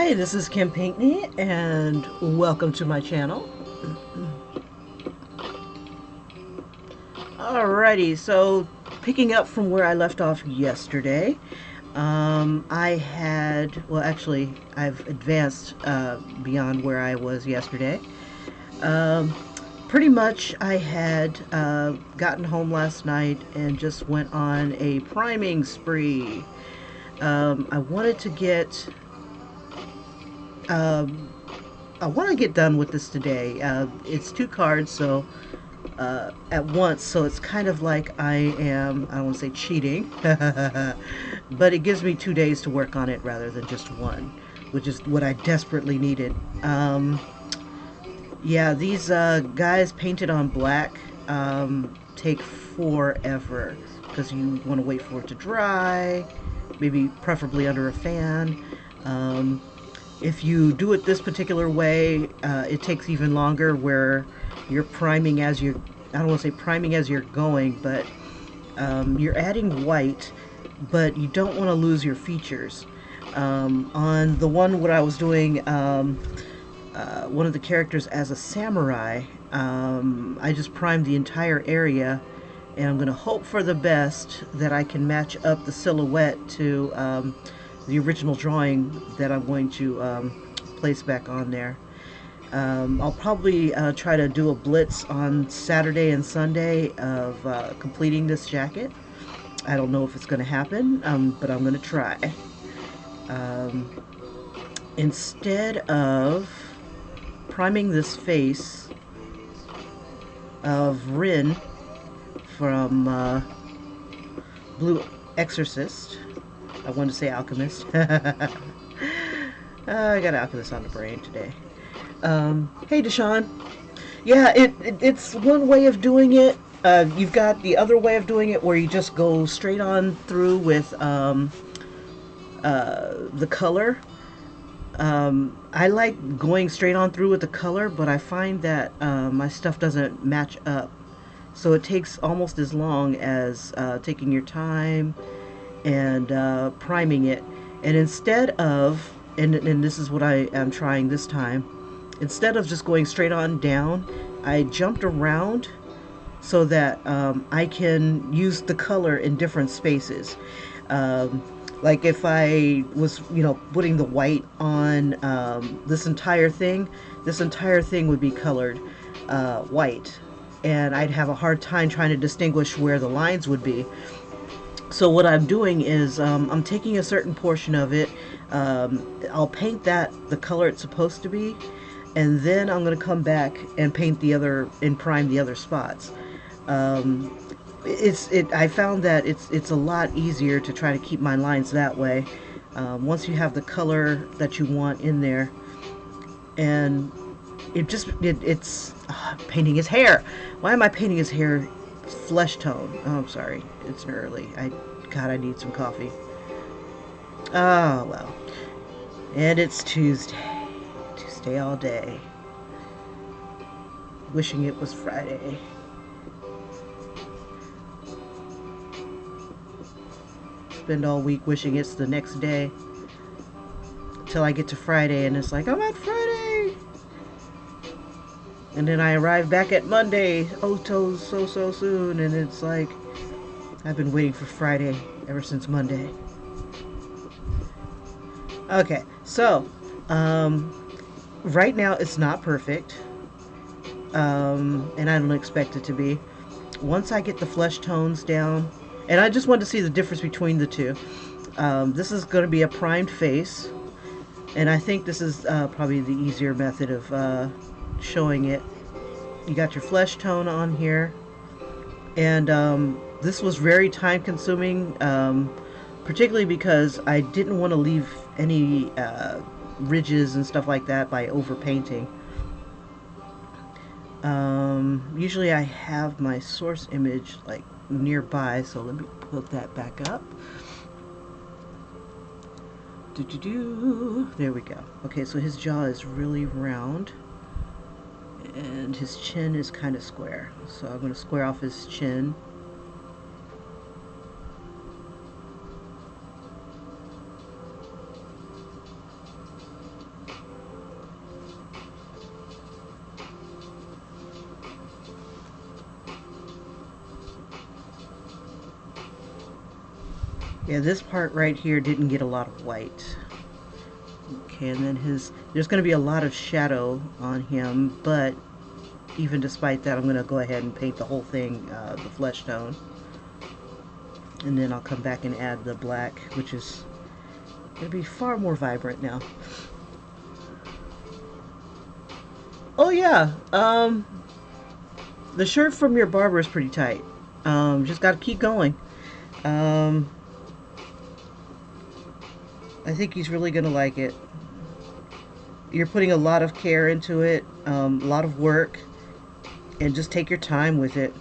Hi, this is Kim Pinkney, and welcome to my channel. Alrighty, so picking up from where I left off yesterday, well, actually, I've advanced beyond where I was yesterday. Um, Pretty much, I had gotten home last night and just went on a priming spree. I wanted to get um, I want to get done with this today. It's two cards, so at once, so it's kind of like I don't want to say cheating, but it gives me 2 days to work on it rather than just one, which is what I desperately needed. Yeah, these guys painted on black take forever because you want to wait for it to dry, maybe preferably under a fan. Um, if you do it this particular way, it takes even longer where you're priming as you, I don't want to say priming as you're going, but you're adding white, but you don't want to lose your features. On the one what I was doing, one of the characters as a samurai, I just primed the entire area, and I'm going to hope for the best that I can match up the silhouette to the original drawing that I'm going to place back on there. I'll probably try to do a blitz on Saturday and Sunday of completing this jacket. I don't know if it's going to happen, but I'm going to try. Um, Instead of priming this face of Rin from Blue Exorcist, I wanted to say Alchemist. I got Alchemist on the brain today. Hey, Deshaun. Yeah, it's one way of doing it. You've got the other way of doing it where you just go straight on through with the color. I like going straight on through with the color, but I find that my stuff doesn't match up. So it takes almost as long as taking your time and priming it. And instead of, and this is what I am trying this time, instead of just going straight on down, I jumped around so that I can use the color in different spaces. Um, like if I was, putting the white on this entire thing would be colored white. And I'd have a hard time trying to distinguish where the lines would be. So what I'm doing is I'm taking a certain portion of it. I'll paint that the color it's supposed to be, and then I'm going to come back and paint the other and prime the other spots. Um, I found that it's a lot easier to try to keep my lines that way. Once you have the color that you want in there, and it's painting his hair. Why am I painting his hair flesh tone? Oh, I'm sorry. It's early. God, I need some coffee. Oh, well. And it's Tuesday. Tuesday all day. Wishing it was Friday. Spend all week wishing it's the next day. Till I get to Friday and it's like, I'm at Friday! And then I arrive back at Monday, so soon, and it's like, I've been waiting for Friday ever since Monday. Okay, so, right now it's not perfect, and I don't expect it to be. Once I get the flesh tones down, and I just want to see the difference between the two. This is going to be a primed face, and I think this is probably the easier method of showing it. You got your flesh tone on here, and this was very time consuming, particularly because I didn't want to leave any ridges and stuff like that by overpainting. Usually I have my source image like nearby, so let me put that back up. There we go. Okay, so his jaw is really round and his chin is kind of square, so I'm going to square off his chin. Yeah, this part right here didn't get a lot of white. Okay, and then there's going to be a lot of shadow on him, but even despite that, I'm going to go ahead and paint the whole thing the flesh tone. And then I'll come back and add the black, which is going to be far more vibrant now. Oh yeah, the shirt from your barber is pretty tight. Just got to keep going. I think he's really going to like it. You're putting a lot of care into it, a lot of work, and just take your time with it.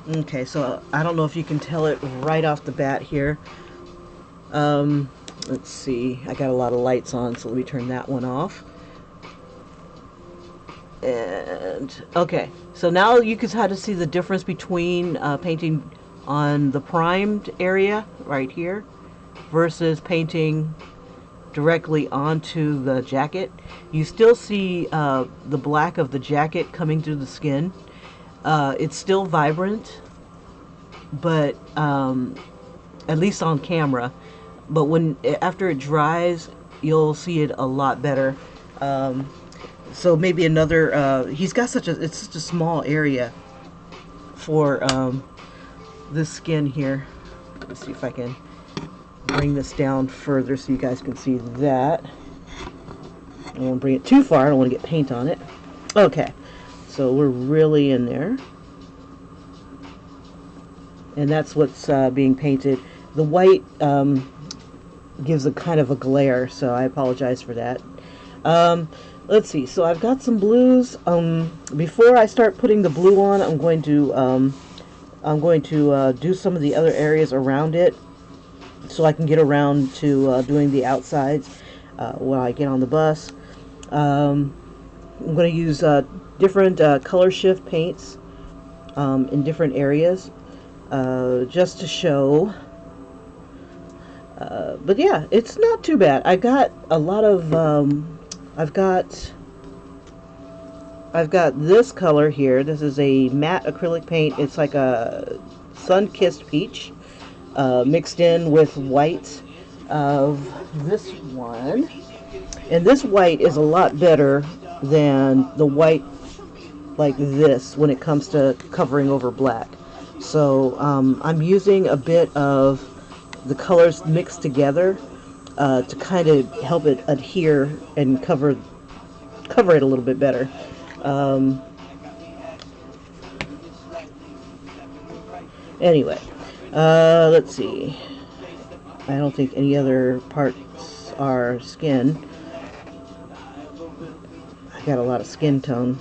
Okay, so I don't know if you can tell it right off the bat here. Let's see, I got a lot of lights on, so let me turn that one off. And okay, so now you can kind of see the difference between painting on the primed area right here versus painting directly onto the jacket. You still see the black of the jacket coming through the skin. It's still vibrant, but at least on camera. But after it dries, you'll see it a lot better. So maybe another. He's got it's such a small area for this skin here. Let's see if I can bring this down further so you guys can see that. I don't want to bring it too far. I don't want to get paint on it. Okay, so we're really in there, and that's what's being painted. The white gives a kind of a glare, so I apologize for that. Let's see, so I've got some blues. Before I start putting the blue on, I'm going to do some of the other areas around it so I can get around to doing the outsides when I get on the bus. I'm going to use different color shift paints in different areas just to show. But yeah, it's not too bad. I got a lot of I've got this color here. This is a matte acrylic paint. It's like a sun-kissed peach mixed in with white of this one. And this white is a lot better than the white like this when it comes to covering over black. So I'm using a bit of the colors mixed together to kind of help it adhere and cover it a little bit better. Anyway, let's see. I don't think any other parts are skin. I got a lot of skin tone.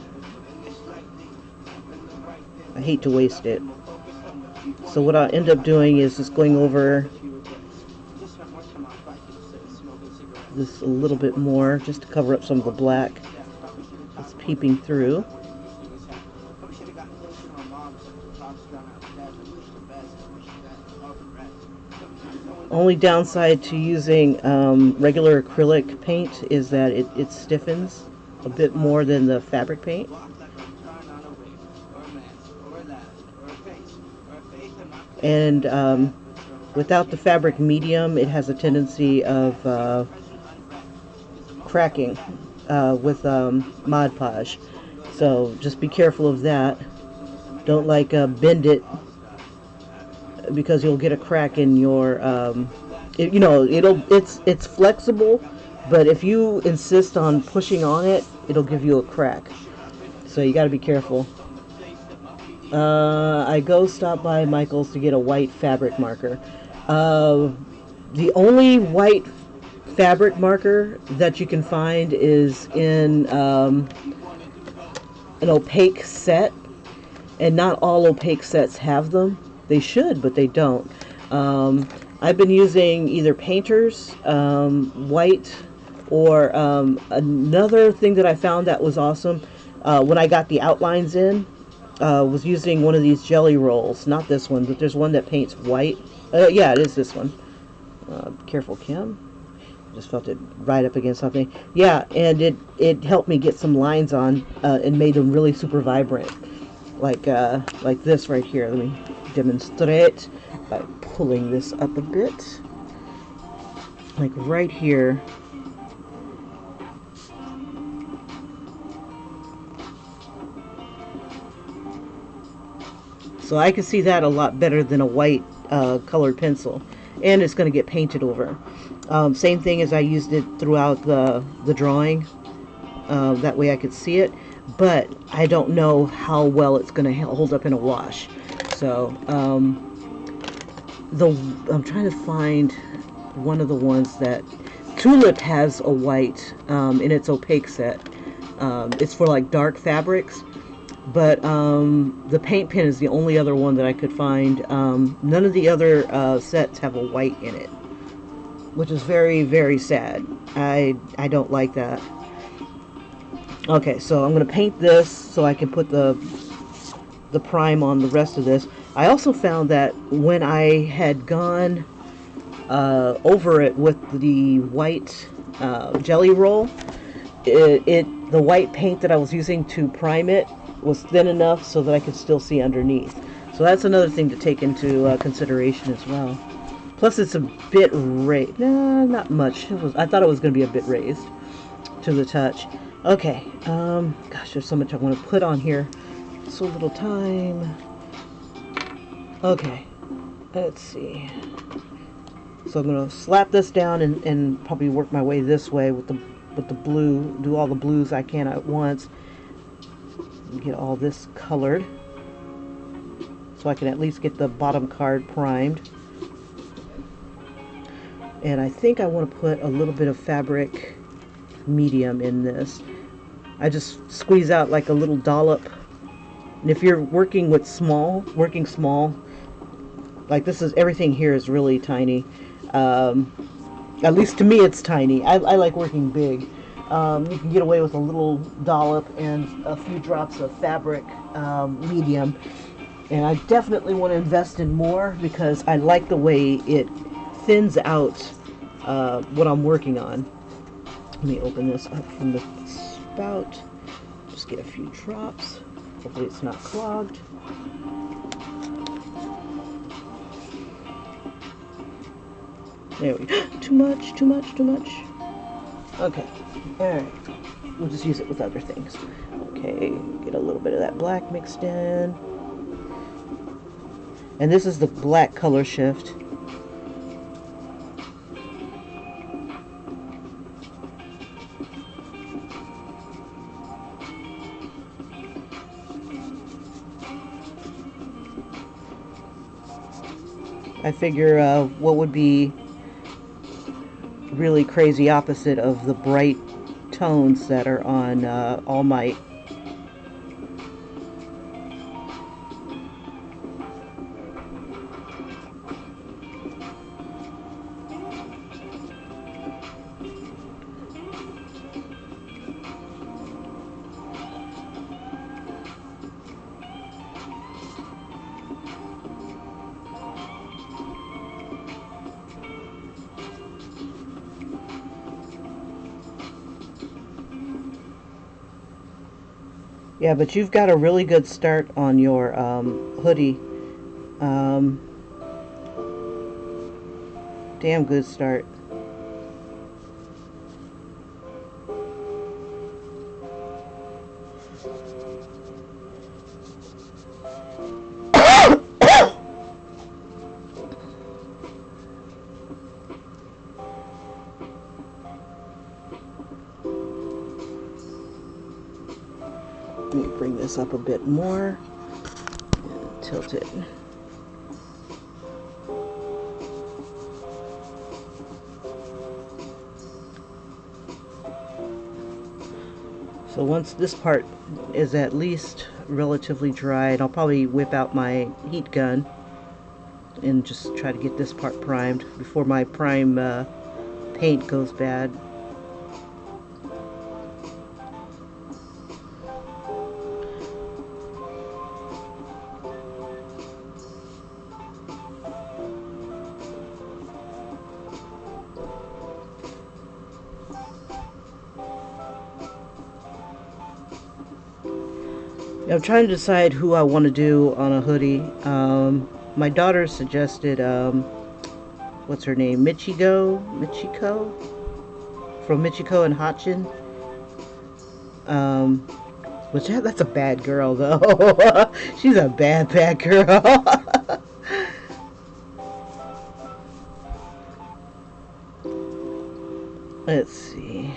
I hate to waste it. So what I end up doing is just going over this a little bit more just to cover up some of the black that's peeping through. Only downside to using regular acrylic paint is that it stiffens a bit more than the fabric paint. And without the fabric medium, it has a tendency of cracking with Mod Podge. So just be careful of that. Don't bend it, because you'll get a crack in your it's flexible, but if you insist on pushing on it, it'll give you a crack. So you got to be careful. I stop by Michael's to get a white fabric marker. The only white fabric marker that you can find is in an opaque set, and not all opaque sets have them. They should, but they don't. I've been using either Painter's white, or another thing that I found that was awesome when I got the outlines in, was using one of these jelly rolls. Not this one, but there's one that paints white. Yeah, it is this one. Careful, Kim. Just felt it right up against something. Yeah, and it helped me get some lines on and made them really super vibrant. Like this right here. Let me demonstrate by pulling this up a bit. Like right here. So I can see that a lot better than a white colored pencil. And it's going to get painted over. Same thing as I used it throughout the drawing. That way I could see it. But I don't know how well it's going to hold up in a wash. So I'm trying to find one of the ones that Tulip has a white in its opaque set. It's for like dark fabrics. But the paint pen is the only other one that I could find. None of the other sets have a white in it, which is very, very sad. I don't like that. Okay, so I'm going to paint this so I can put the prime on the rest of this. I also found that when I had gone over it with the white jelly roll, the white paint that I was using to prime it was thin enough so that I could still see underneath. So that's another thing to take into consideration as well. Plus it's a bit raised. Nah, not much. I thought it was going to be a bit raised to the touch. Okay, gosh, there's so much I want to put on here. So little time. Okay, let's see. So I'm going to slap this down and probably work my way this way with the blue. Do all the blues I can at once. Get all this colored so I can at least get the bottom card primed. And I think I want to put a little bit of fabric medium in this. I just squeeze out like a little dollop. And if you're working working small, like this is, everything here is really tiny. At least to me it's tiny. I like working big. You can get away with a little dollop and a few drops of fabric medium. And I definitely want to invest in more because I like the way it thins out what I'm working on. Let me open this up from the spout. Just get a few drops. Hopefully it's not clogged. There we go. Too much, too much, too much. Okay. Alright. We'll just use it with other things. Okay. Get a little bit of that black mixed in. And this is the black color shift. I figure what would be really crazy opposite of the bright tones that are on All Might. Yeah, but you've got a really good start on your hoodie. Damn good start. Let me bring this up a bit more. Tilt it. So once this part is at least relatively dried, I'll probably whip out my heat gun and just try to get this part primed before my prime paint goes bad. I'm trying to decide who I want to do on a hoodie. My daughter suggested, what's her name? Michiko from Michiko and Hatchin. Um, which that's a bad girl though. She's a bad girl. Let's see.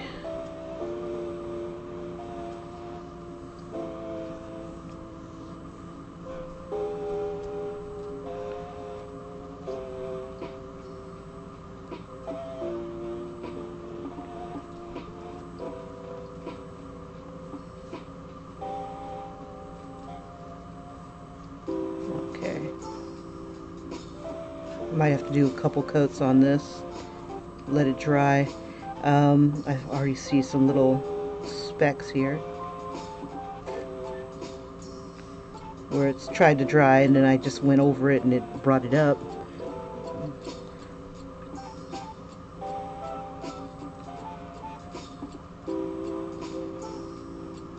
Okay. Might have to do a couple coats on this. Let it dry. I already see some little specks here where it's tried to dry and then I just went over it and it brought it up.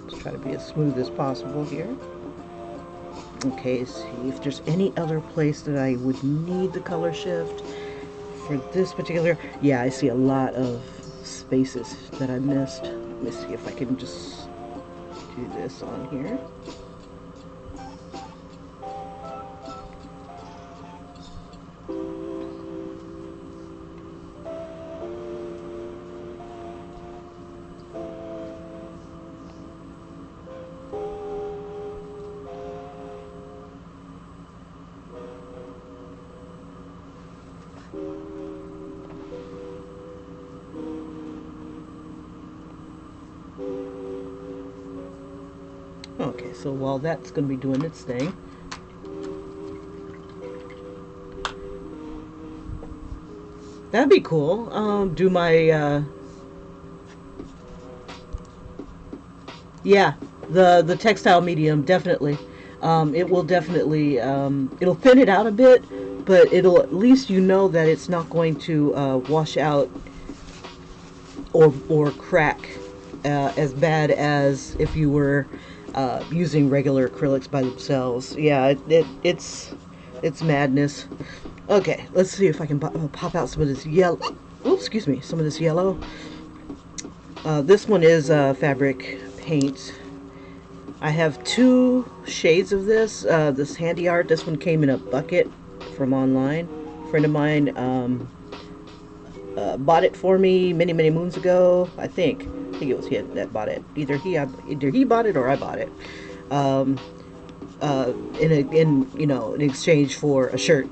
Let's try to be as smooth as possible here. Okay, see if there's any other place that I would need the color shift for this particular. Yeah, I see a lot of spaces that I missed. Let me see if I can just do this on here. Okay, so while that's going to be doing its thing, that'd be cool. Do my yeah, the textile medium definitely. It will definitely it'll thin it out a bit, but it'll at least you know that it's not going to wash out or crack as bad as if you were using regular acrylics by themselves. Yeah, it's madness. Okay, let's see if I can pop out some of this yellow. Oops, excuse me, some of this yellow. This one is fabric paint. I have two shades of this. This handy art. This one came in a bucket from online. A friend of mine bought it for me many moons ago. I think it was him that bought it. Either he bought it or I bought it. In exchange for a shirt.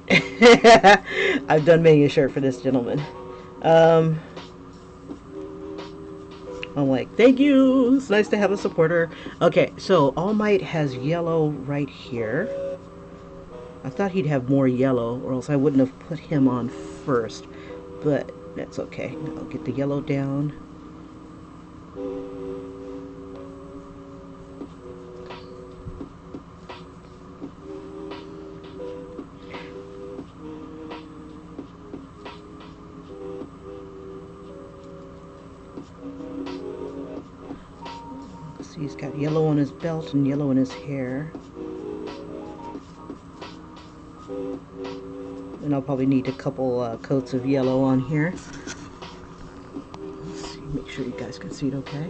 I've done many a shirt for this gentleman. I'm like, thank you. It's nice to have a supporter. Okay, so All Might has yellow right here. I thought he'd have more yellow, or else I wouldn't have put him on first. But that's okay. I'll get the yellow down. See, he's got yellow on his belt and yellow in his hair. And I'll probably need a couple coats of yellow on here. Let's see, make sure you guys can see it okay.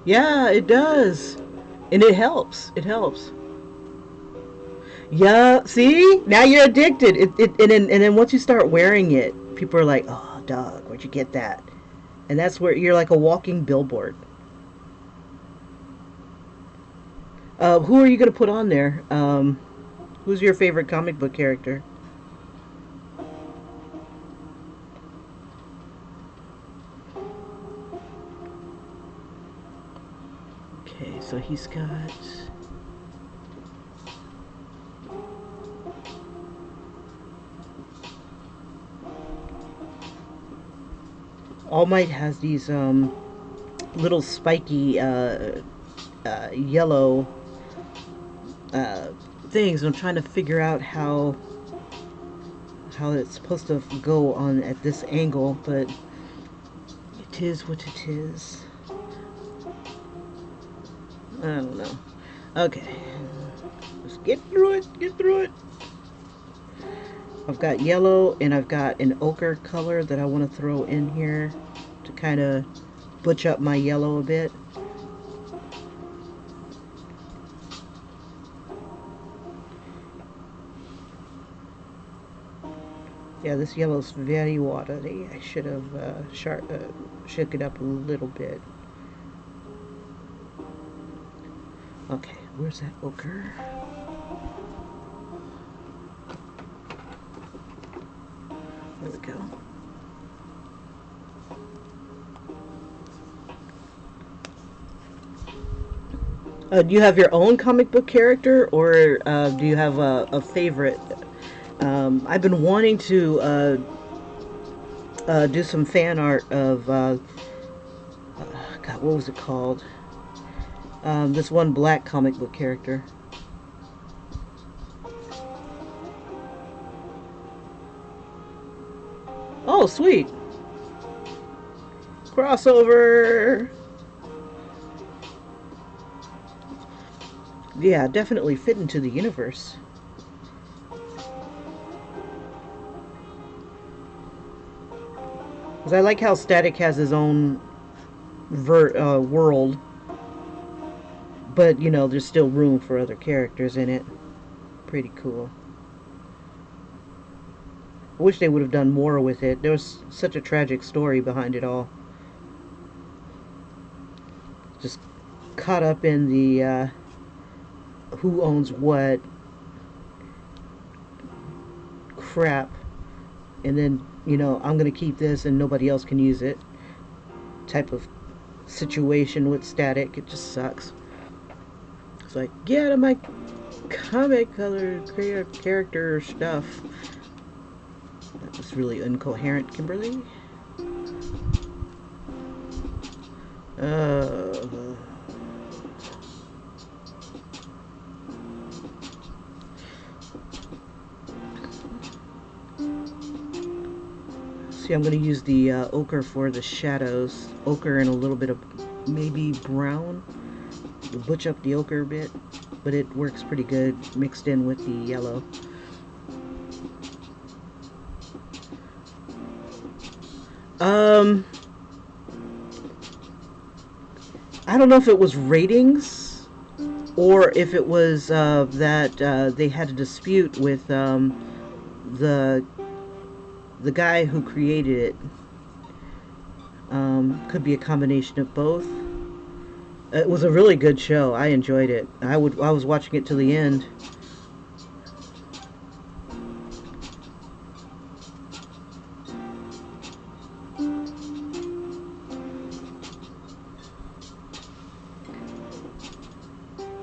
Yeah, it does. And it helps. It helps. Yeah, see? Now you're addicted. And then once you start wearing it, people are like, oh, Doug, where'd you get that? And that's where you're like a walking billboard. Who are you going to put on there? Who's your favorite comic book character? Okay, so he's got... All Might has these little spiky yellow things. I'm trying to figure out how it's supposed to go on at this angle, but 'Tis what it is. I don't know. Okay. Let's get through it. Get through it. I've got yellow and I've got an ochre color that I want to throw in here to kind of butch up my yellow a bit. Yeah, this yellow's very watery. I should have shook it up a little bit. Okay, where's that ochre? There we go. Do you have your own comic book character, or do you have a favorite? I've been wanting to do some fan art of, God, what was it called? This one black comic book character. Oh, sweet. Crossover. Yeah, definitely fit into the universe. Because I like how Static has his own world, but you know, there's still room for other characters in it. Pretty cool. I wish they would have done more with it. There was such a tragic story behind it all. Just caught up in the who owns what crap, and then, you know, I'm gonna keep this and nobody else can use it type of situation with Static. It just sucks. It's like, get out of my comic color character stuff. That was really incoherent, Kimberly. See, I'm going to use the ochre for the shadows. Ochre and a little bit of maybe brown. To butch up the ochre a bit, but it works pretty good mixed in with the yellow. I don't know if it was ratings or if it was that they had a dispute with the guy who created it. Could be a combination of both. It was a really good show. I enjoyed it. I was watching it till the end.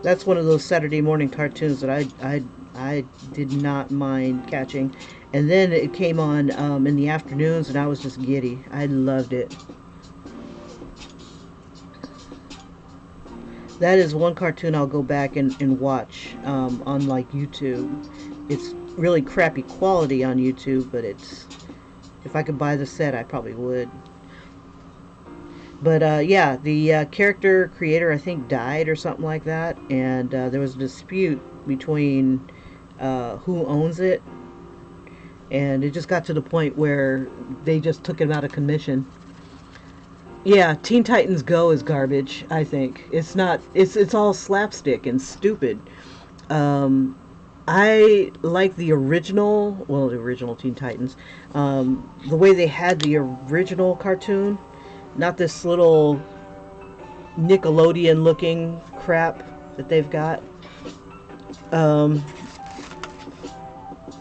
That's one of those Saturday morning cartoons that I did not mind catching. And then it came on in the afternoons, and I was just giddy. I loved it. That is one cartoon I'll go back and watch on like YouTube. It's really crappy quality on YouTube, but it's, if I could buy the set, I probably would. But yeah, the character creator, I think, died or something like that, and there was a dispute between who owns it, and it just got to the point where they just took him out of commission. Yeah, Teen Titans Go is garbage, I think. It's not, it's all slapstick and stupid. I like the original, well, the original Teen Titans, the way they had the original cartoon, not this little Nickelodeon looking crap that they've got.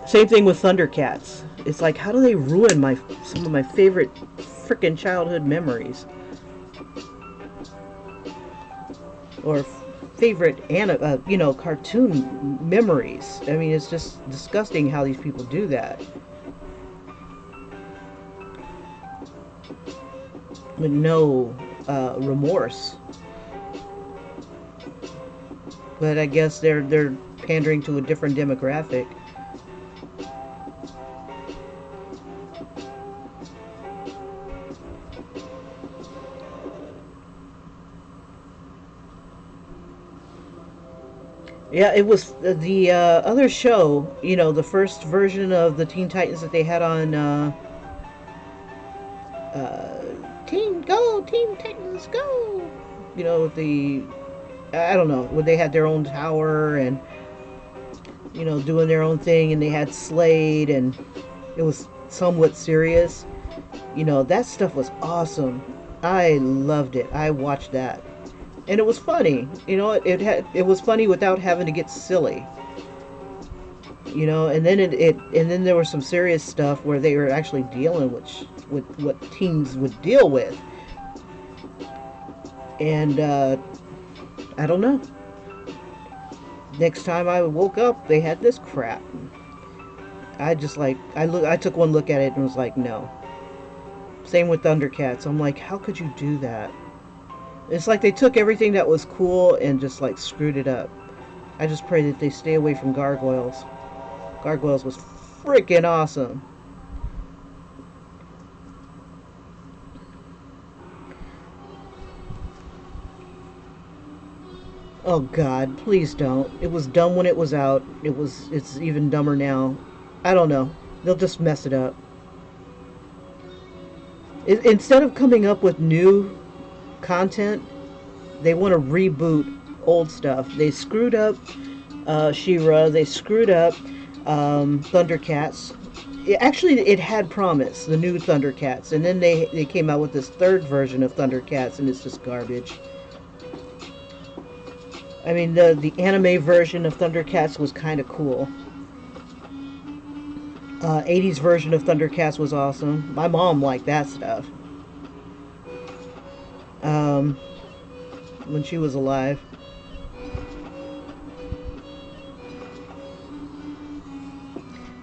Same thing with Thundercats. It's like, how do they ruin some of my favorite frickin' childhood memories? Or favorite cartoon memories. I mean, it's just disgusting how these people do that. With no remorse. But I guess they're pandering to a different demographic. Yeah, it was the other show. You know, the first version of the Teen Titans that they had on uh, Teen Titans Go. You know, the I don't know when they had their own tower and doing their own thing, and they had Slade, and it was somewhat serious. That stuff was awesome. I loved it. I watched that, and it was funny. It was funny without having to get silly. And then and then there was some serious stuff where they were actually dealing with what teens would deal with, and I don't know. Next time I woke up, they had this crap. I took one look at it and was like, no. Same with Thundercats. I'm like, how could you do that? It's like they took everything that was cool and just like screwed it up. I just pray that they stay away from Gargoyles. Gargoyles was freaking awesome. Oh God, please don't. It was dumb when it was out. It's even dumber now. I don't know. They'll just mess it up. Instead of coming up with new content, they want to reboot old stuff. They screwed up She-Ra. They screwed up Thundercats. It had promise, the new Thundercats, and then they came out with this third version of Thundercats, and it's just garbage. I mean, the anime version of Thundercats was kind of cool. 80s version of Thundercats was awesome. My mom liked that stuff. Um, when she was alive.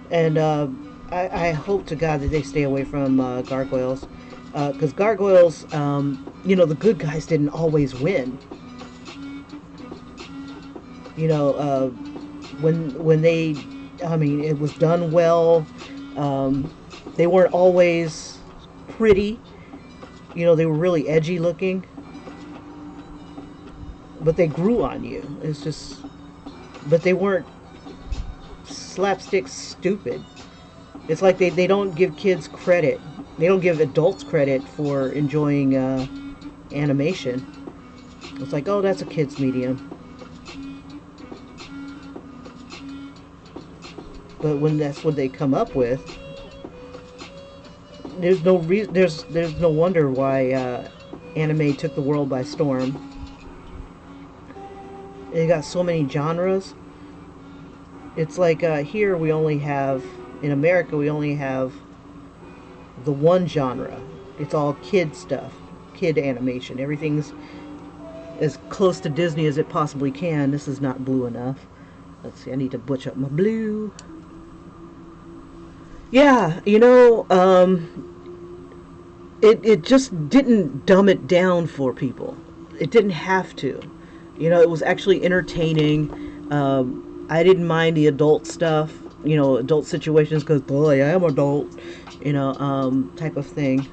And I hope to God that they stay away from Gargoyles. Because Gargoyles, the good guys didn't always win. When they, I mean, it was done well. They weren't always pretty. They were really edgy looking. But they grew on you. It's just, but they weren't slapstick stupid. It's like they don't give kids credit. They don't give adults credit for enjoying animation. It's like, oh, that's a kid's medium. But when that's what they come up with, there's no reason. There's no wonder why anime took the world by storm. They got so many genres. It's like here we only have, in America, we only have the one genre. It's all kid stuff, kid animation. Everything's as close to Disney as it possibly can. This is not blue enough. Let's see, I need to butch up my blue. Yeah, it just didn't dumb it down for people. It didn't have to. It was actually entertaining. I didn't mind the adult stuff, adult situations, because boy, I am adult, type of thing.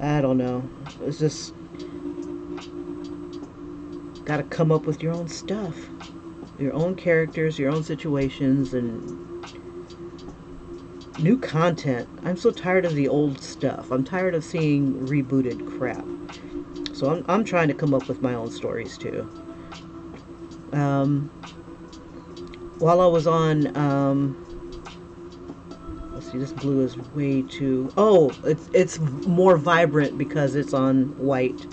I don't know. It's just got to come up with your own stuff, your own characters, your own situations, and new content. I'm so tired of the old stuff. I'm tired of seeing rebooted crap. So I'm trying to come up with my own stories too. While I was on, let's see, this blue is way too. Oh, it's more vibrant because it's on white.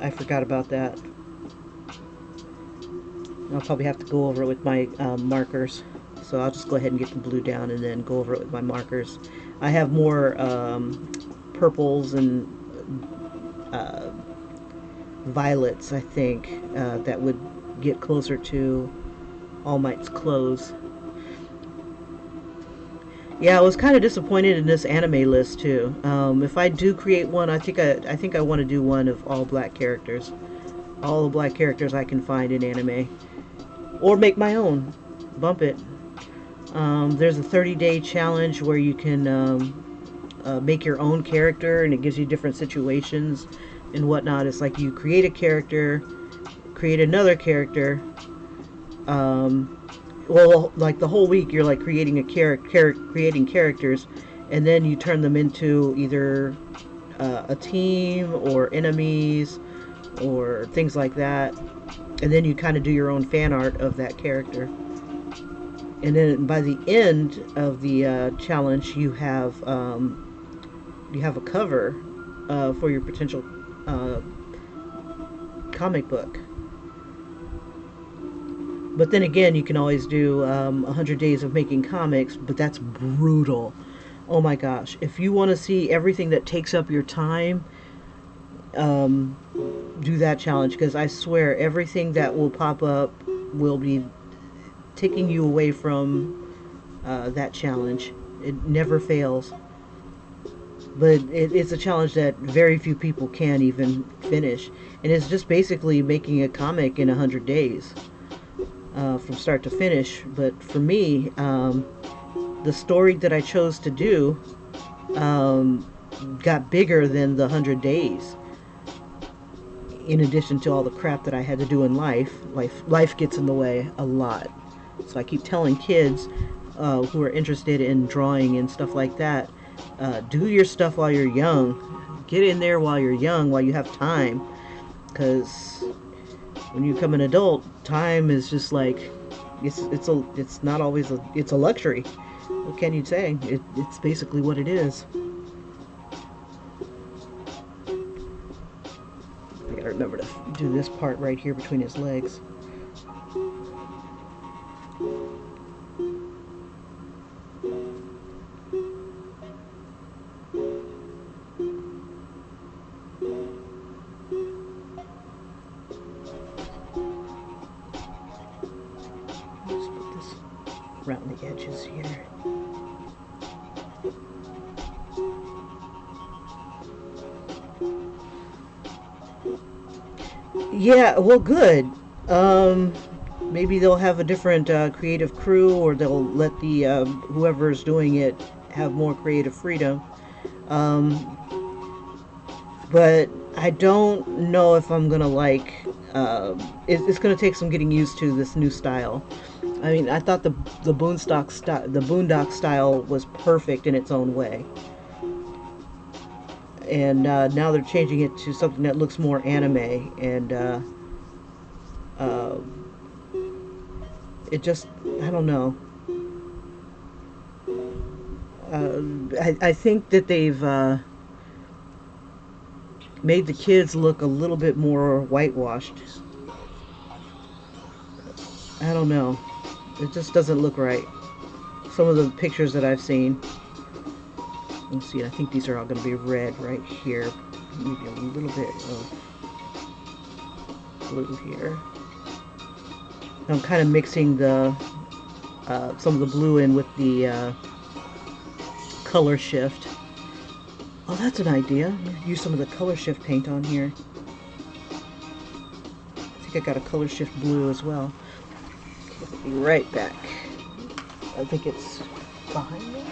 I forgot about that. I'll probably have to go over it with my markers. So I'll just go ahead and get the blue down and then go over it with my markers. I have more purples and violets, I think, that would get closer to All Might's clothes. Yeah, I was kind of disappointed in this anime list too. If I do create one, I think I want to do one of all black characters, all the black characters I can find in anime, or make my own. Bump it. There's a 30-day challenge where you can make your own character, and it gives you different situations and whatnot. It's like you create a character, create another character. Well, like the whole week, you're like creating creating characters, and then you turn them into either a team or enemies or things like that, and then you kind of do your own fan art of that character. And then by the end of the challenge, you have a cover for your potential comic book. But then again, you can always do 100 days of making comics, but that's brutal. Oh my gosh. If you want to see everything that takes up your time, do that challenge, because I swear everything that will pop up will be taking you away from that challenge. It never fails. But it's a challenge that very few people can even finish. And it's just basically making a comic in 100 days. From start to finish. But for me, the story that I chose to do got bigger than the 100 days. In addition to all the crap that I had to do in life gets in the way a lot. So I keep telling kids who are interested in drawing and stuff like that, do your stuff while you're young. Get in there while you're young, while you have time. Because when you become an adult, time is just like, it's not always it's a luxury. What can you say? It's basically what it is. I gotta remember to do this part right here between his legs. Around the edges here. Yeah, well, good. Maybe they'll have a different creative crew, or they'll let the whoever's doing it have more creative freedom. But I don't know if I'm gonna like. It's gonna take some getting used to this new style. I mean, I thought the Boondock style was perfect in its own way, and now they're changing it to something that looks more anime, and it just, I don't know. I think that they've made the kids look a little bit more whitewashed. I don't know. It just doesn't look right. Some of the pictures that I've seen. Let's see, I think these are all going to be red right here. Maybe a little bit of blue here. I'm kind of mixing the some of the blue in with the color shift. Oh, that's an idea. Use some of the color shift paint on here. I think I got a color shift blue as well. I'll be right back. I think it's behind me.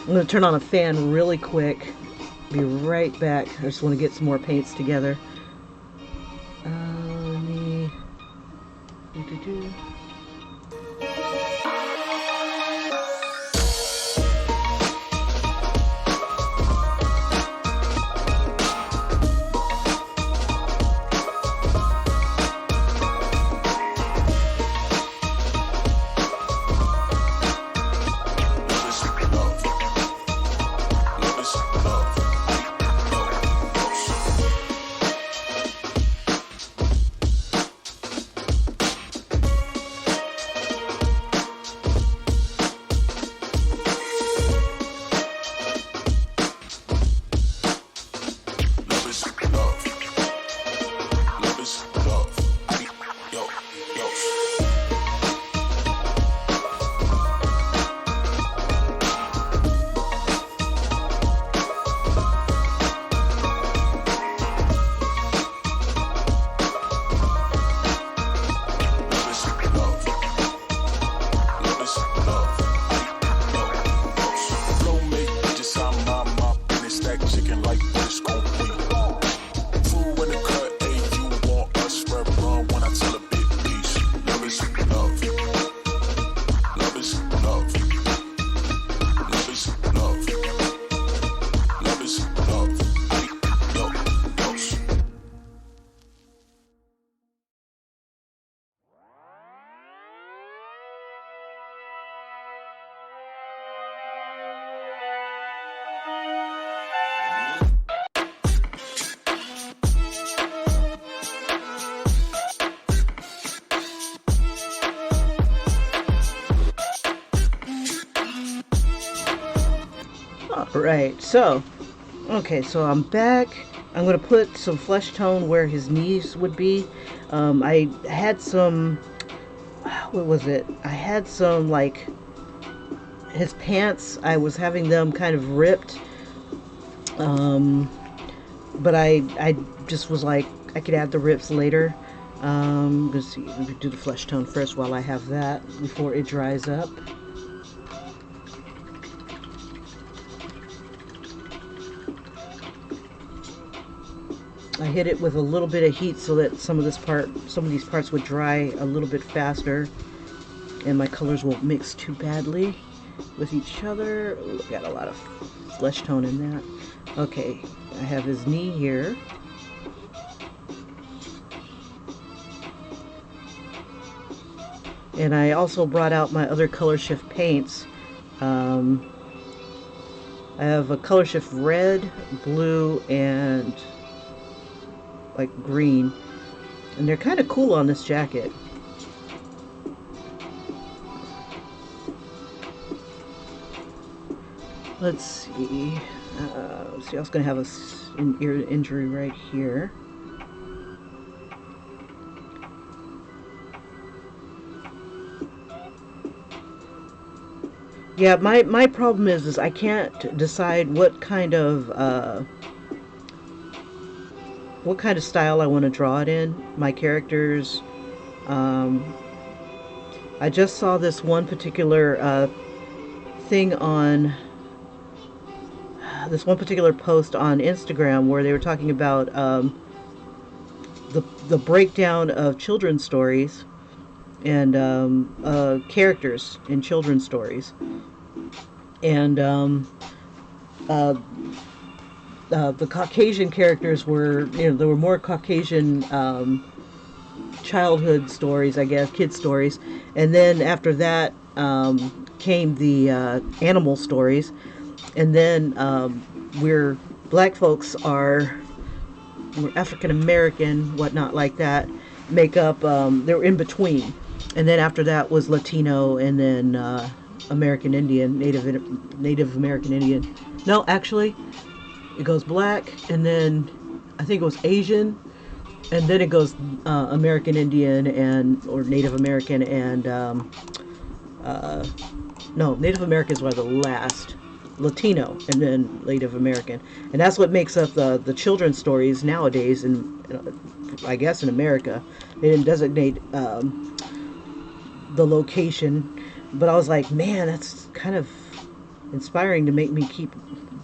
I'm going to turn on a fan really quick. Be right back. I just want to get some more paints together. Let me... Right, so, okay, so I'm back. I'm going to put some flesh tone where his knees would be. I had some, what was it? I had some, like, his pants, I was having them kind of ripped. Um, but I just was like, I could add the rips later. Let's see, let me do the flesh tone first while I have that before it dries up. I hit it with a little bit of heat so that some of these parts would dry a little bit faster, and my colors won't mix too badly with each other. Ooh, got a lot of flesh tone in that. Okay, I have his knee here. And I also brought out my other color shift paints. Um, I have a color shift red, blue, and like green. And they're kind of cool on this jacket. Let's see. I was going to have an ear injury right here. Yeah, my problem is I can't decide what kind of style I want to draw it in. My characters. Um, I just saw this one particular thing on this one particular post on Instagram where they were talking about the breakdown of children's stories and characters in children's stories, and uh, the Caucasian characters were, there were more Caucasian childhood stories, I guess, kid stories, and then after that came the animal stories, and then we're black folks are we're African American, whatnot like that, make up. They were in between, and then after that was Latino, and then American Indian, Native American Indian. No, actually, it goes black, and then I think it was Asian, and then it goes American Indian and or Native American and uh, no, Native Americans were the last. Latino and then Native American, and that's what makes up the children's stories nowadays. And I guess in America, they didn't designate the location, but I was like, man, that's kind of inspiring to make me keep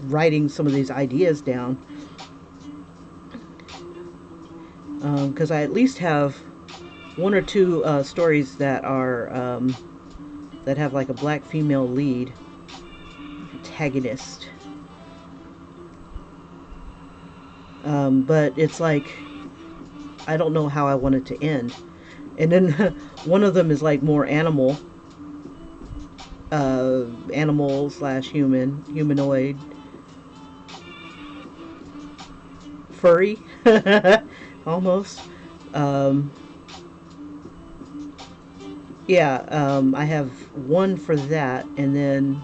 writing some of these ideas down, because I at least have one or two stories that are that have like a black female lead antagonist. But it's like I don't know how I want it to end. And then one of them is like more animal slash humanoid, furry, almost. Um, yeah, I have one for that, and then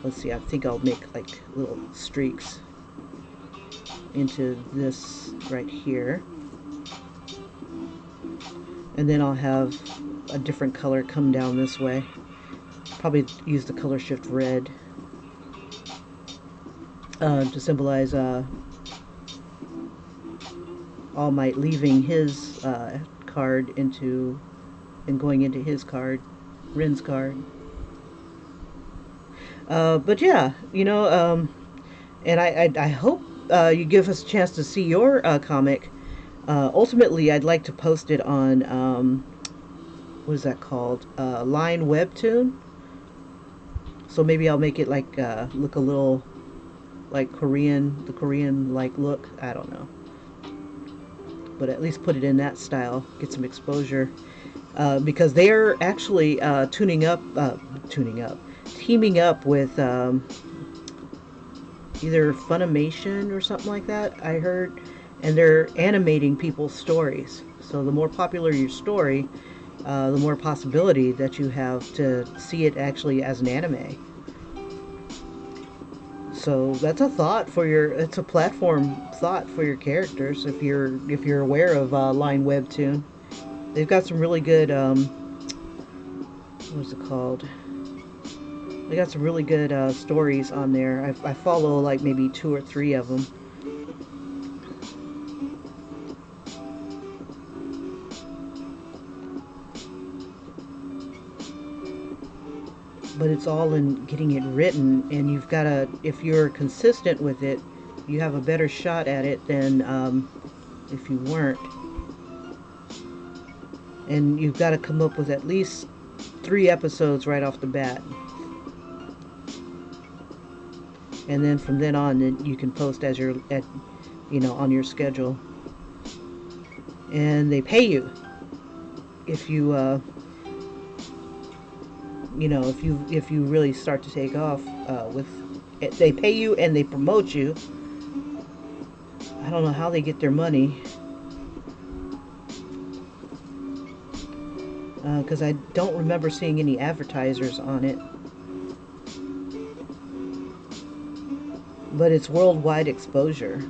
let's see. I think I'll make like little streaks into this right here, and then I'll have a different color come down this way. Probably use the color shift red to symbolize All Might leaving his card into and going into his card, Rin's card. But yeah, and I hope you give us a chance to see your comic. Ultimately, I'd like to post it on what is that called? Line Webtoon. So maybe I'll make it like look a little like the Korean like look. I don't know, but at least put it in that style, get some exposure, because they are actually teaming up with either Funimation or something like that, I heard, and they're animating people's stories. So the more popular your story, the more possibility that you have to see it actually as an anime. So that's a thought for your. It's a platform thought for your characters. If you're aware of Line Webtoon, they've got some really good. What's it called? They got some really good stories on there. I follow like maybe 2 or 3 of them. But it's all in getting it written, and you've got to, if you're consistent with it, you have a better shot at it than if you weren't. And you've got to come up with at least 3 episodes right off the bat, and then from then on, then you can post as you're at, on your schedule. And they pay you if you, if you really start to take off with it. They pay you and they promote you. I don't know how they get their money. Because I don't remember seeing any advertisers on it. But it's worldwide exposure.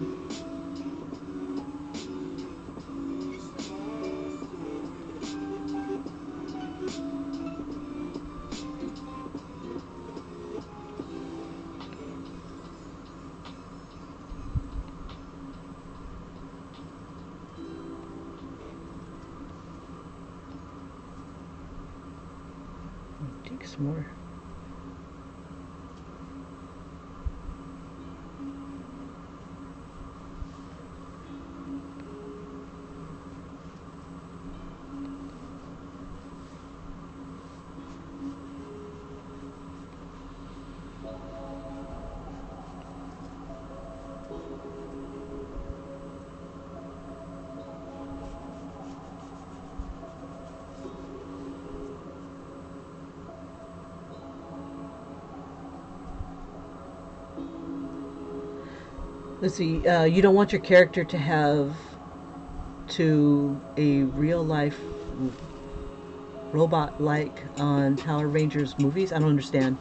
Take some more. Let's see. You don't want your character to have to a real life robot like on Power Rangers movies. I don't understand.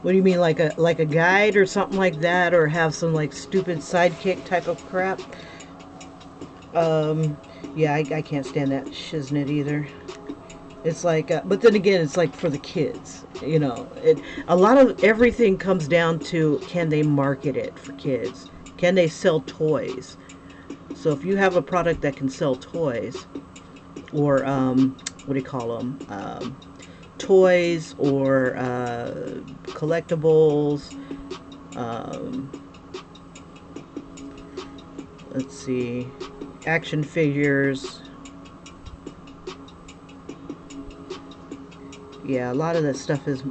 What do you mean, like a guide or something like that, or have some like stupid sidekick type of crap? Um, yeah, I can't stand that shiznit either. It's like, but then again, it's like for the kids. A lot of everything comes down to, can they market it for kids? Can they sell toys? So if you have a product that can sell toys, or what do you call them? Toys or collectibles. Um, let's see, action figures. Yeah, a lot of that stuff is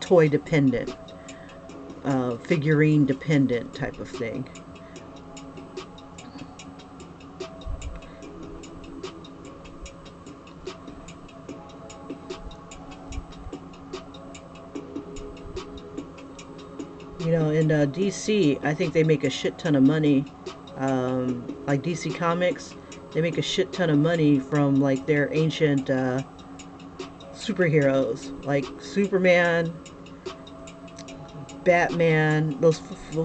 toy dependent, figurine dependent type of thing. In DC, I think they make a shit ton of money. Like DC Comics, they make a shit ton of money from like their ancient superheroes, like Superman, Batman. Those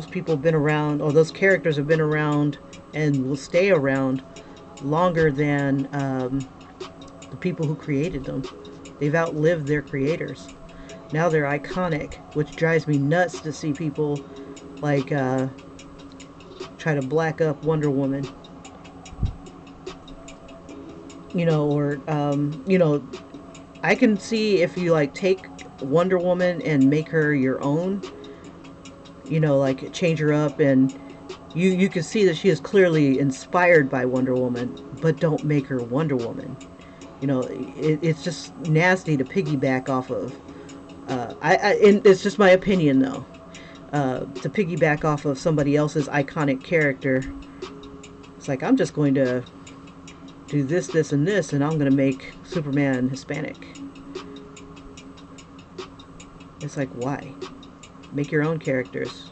people have been around, or those characters have been around and will stay around longer than the people who created them. They've outlived their creators. Now they're iconic, which drives me nuts to see people like try to black up Wonder Woman. Or I can see if you like take Wonder Woman and make her your own, like change her up, and you can see that she is clearly inspired by Wonder Woman, but don't make her Wonder Woman. It's just nasty to piggyback off of. And it's just my opinion, though. To piggyback off of somebody else's iconic character, it's like, I'm just going to do this, this, and this, and I'm going to make Superman Hispanic. It's like, why? Make your own characters.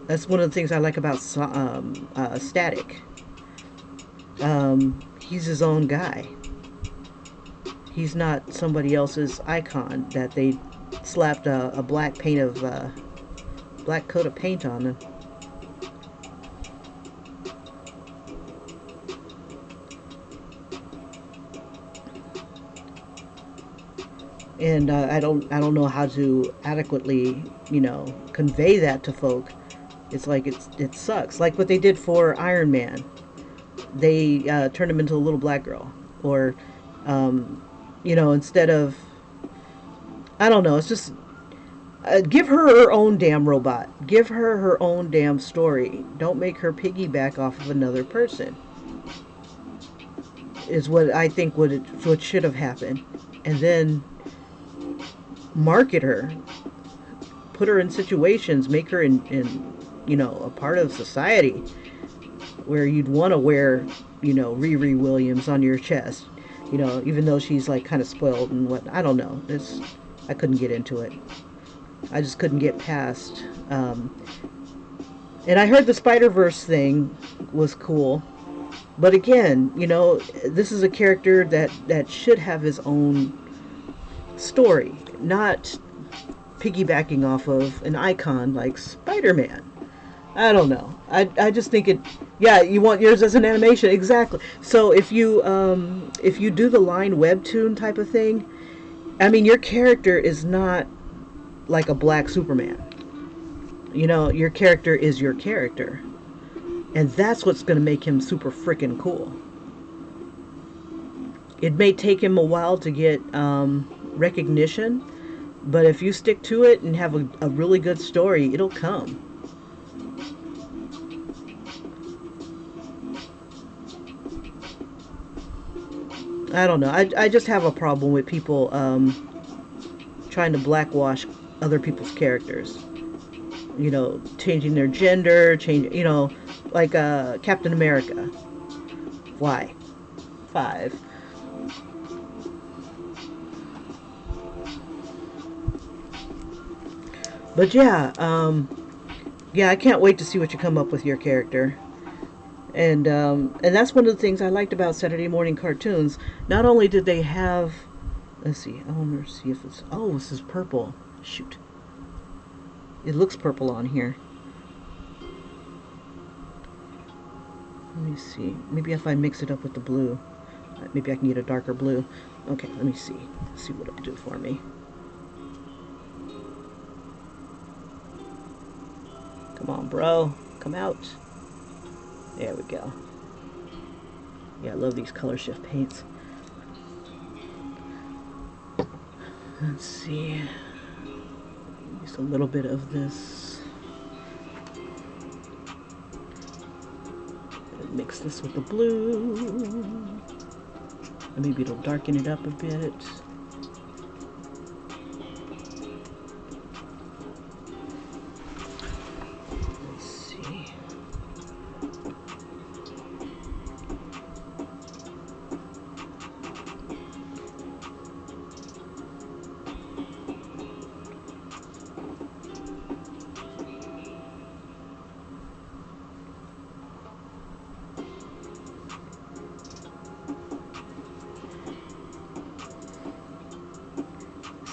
That's one of the things I like about Static. He's his own guy. He's not somebody else's icon that they slapped a black black coat of paint on him. And I don't know how to adequately, you know, convey that to folk. It's like it sucks. Like what they did for Iron Man, they turned him into a little black girl, or you know, instead of, I don't know. It's just give her own damn robot. Give her own damn story. Don't make her piggyback off of another person. Is what I think what should have happened, and then market her, put her in situations, make her in you know, a part of society where you'd want to wear, you know, Riri Williams on your chest, you know, even though she's like kind of spoiled and what, I don't know. I couldn't get into it. I just couldn't get past. And I heard the Spider-Verse thing was cool, but again, you know, this is a character that should have his own story, not piggybacking off of an icon like Spider-Man. I don't know. I just think it. Yeah, you want yours as an animation, exactly. So if you do the line webtoon type of thing, I mean, your character is not like a black Superman. You know, your character is your character, and that's what's going to make him super freaking cool. It may take him a while to get recognition, but if you stick to it and have a really good story, it'll come. I don't know. I just have a problem with people trying to blackwash other people's characters. You know, changing their gender, you know, like Captain America. Why? 5. But yeah, yeah, I can't wait to see what you come up with your character. And that's one of the things I liked about Saturday morning cartoons. Not only did they have, let's see, I want to see if it's, oh, this is purple. Shoot. It looks purple on here. Let me see. Maybe if I mix it up with the blue, maybe I can get a darker blue. Okay, let me see. Let's see what it'll do for me. Come on, bro. Come out. There we go. Yeah, I love these color shift paints. Let's see. Just a little bit of this. Mix this with the blue. And maybe it'll darken it up a bit.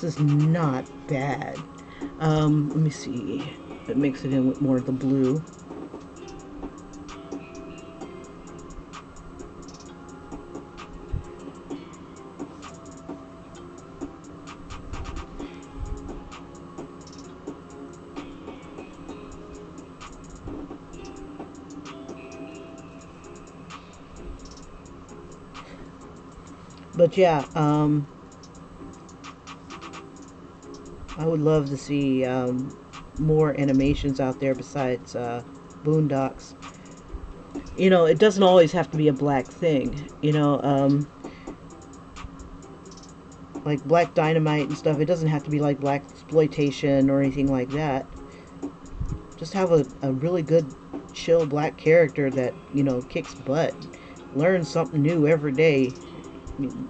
This is not bad. Let me see. It mix it in with more of the blue. But yeah, I would love to see more animations out there besides Boondocks. You know, it doesn't always have to be a black thing. You know, like Black Dynamite and stuff. It doesn't have to be like black exploitation or anything like that. Just have a really good, chill black character that, you know, kicks butt, learns something new every day,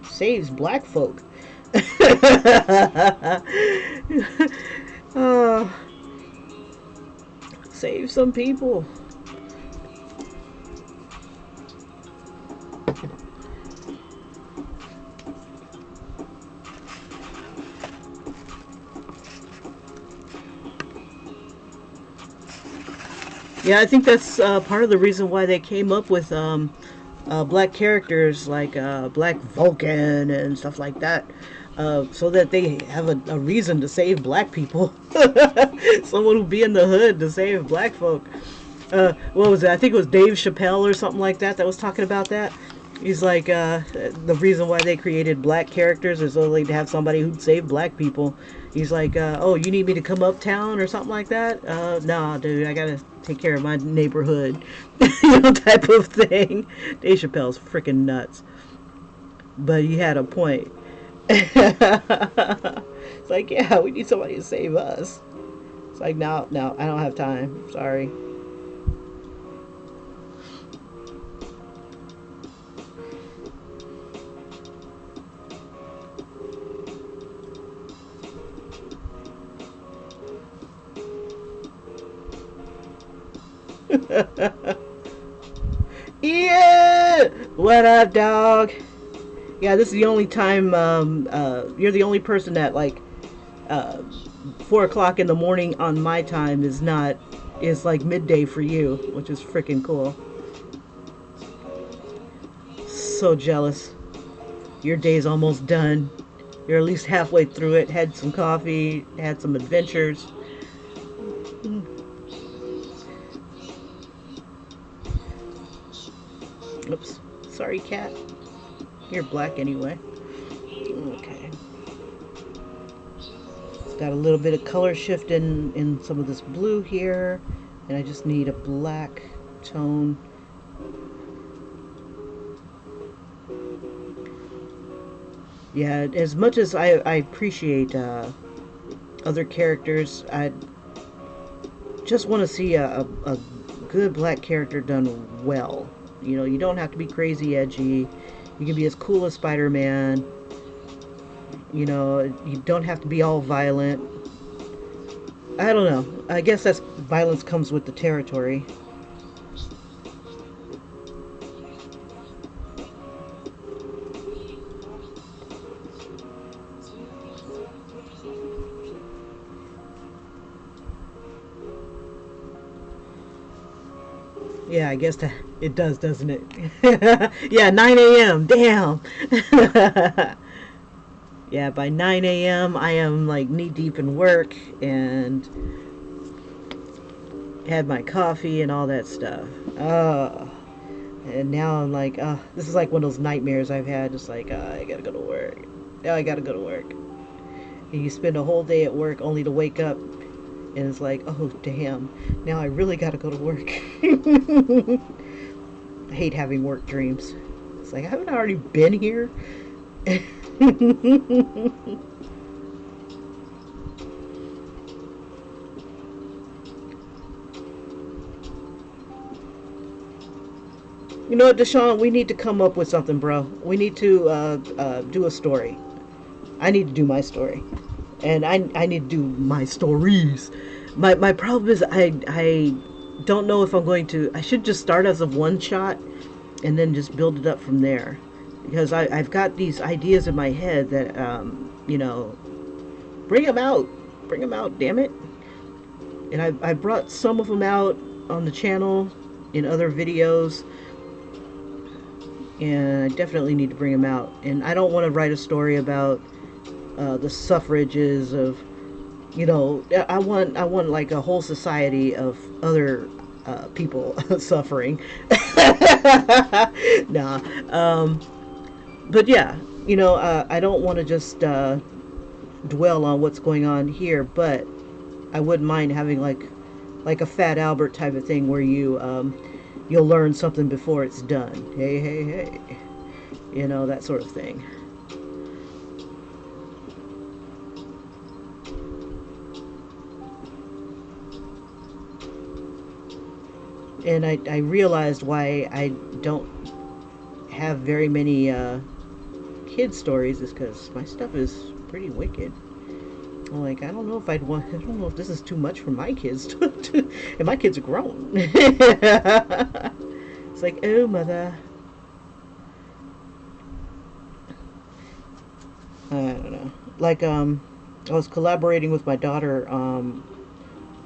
saves black folk. Save some people. Yeah, I think that's part of the reason why they came up with black characters like Black Vulcan and stuff like that, so that they have a reason to save black people. Someone who'll be in the hood to save black folk. What was it? I think it was Dave Chappelle or something like that that was talking about that. He's like, the reason why they created black characters is only to have somebody who'd save black people. He's like, oh, you need me to come uptown or something like that? Nah, dude, I gotta take care of my neighborhood, type of thing. Dave Chappelle's freaking nuts, but he had a point. It's like, yeah, we need somebody to save us. It's like, no, no, I don't have time. Sorry. Yeah, what up, dog? Yeah, this is the only time. You're the only person that like uh, 4 o'clock in the morning on my time is like midday for you, which is freaking cool. So jealous. Your day's almost done. You're at least halfway through it. Had some coffee, had some adventures. Oops. Sorry, cat. You're black anyway. Okay. It's got a little bit of color shift in some of this blue here. And I just need a black tone. Yeah, as much as I appreciate other characters, I just want to see a good black character done well. You don't have to be crazy edgy. You can be as cool as Spider-Man. You don't have to be all violent. I don't know. I guess that's violence comes with the territory. Yeah, I guess that it does, doesn't it? Yeah, 9 a.m. Damn. Yeah, by 9 a.m. I am like knee deep in work and had my coffee and all that stuff. Oh, and now I'm like, oh, this is like one of those nightmares I've had. Just like, oh, I gotta go to work. Now I gotta go to work. And you spend a whole day at work only to wake up and it's like, oh, damn. Now I really gotta go to work. I hate having work dreams. It's like, haven't I already been here? You know what, Deshaun? We need to come up with something, bro. We need to do a story. I need to do my story, and I need to do my stories. My problem is I don't know if I'm going to. I should just start as a one shot, and then just build it up from there, because I've got these ideas in my head that bring them out, damn it. And I brought some of them out on the channel in other videos, and I definitely need to bring them out. And I don't want to write a story about the suffrages of, I want like a whole society of other people suffering. Nah, but yeah, I don't want to just dwell on what's going on here, but I wouldn't mind having like a Fat Albert type of thing where you'll learn something before it's done. Hey, hey, hey. That sort of thing. And I realized why I don't have very many kid stories is because my stuff is pretty wicked. I'm like, I don't know if I don't know if this is too much for my kids. And my kids are grown. It's like, oh, mother. I don't know. Like, I was collaborating with my daughter.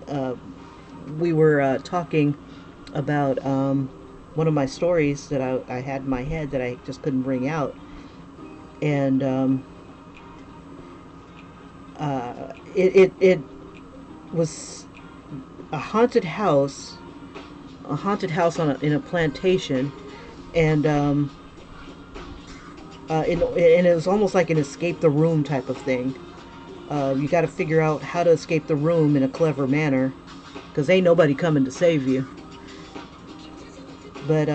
Uh, we were talking about one of my stories that I had in my head that I just couldn't bring out. And it was a haunted house, in a plantation, and and it was almost like an escape the room type of thing. You got to figure out how to escape the room in a clever manner, because ain't nobody coming to save you. But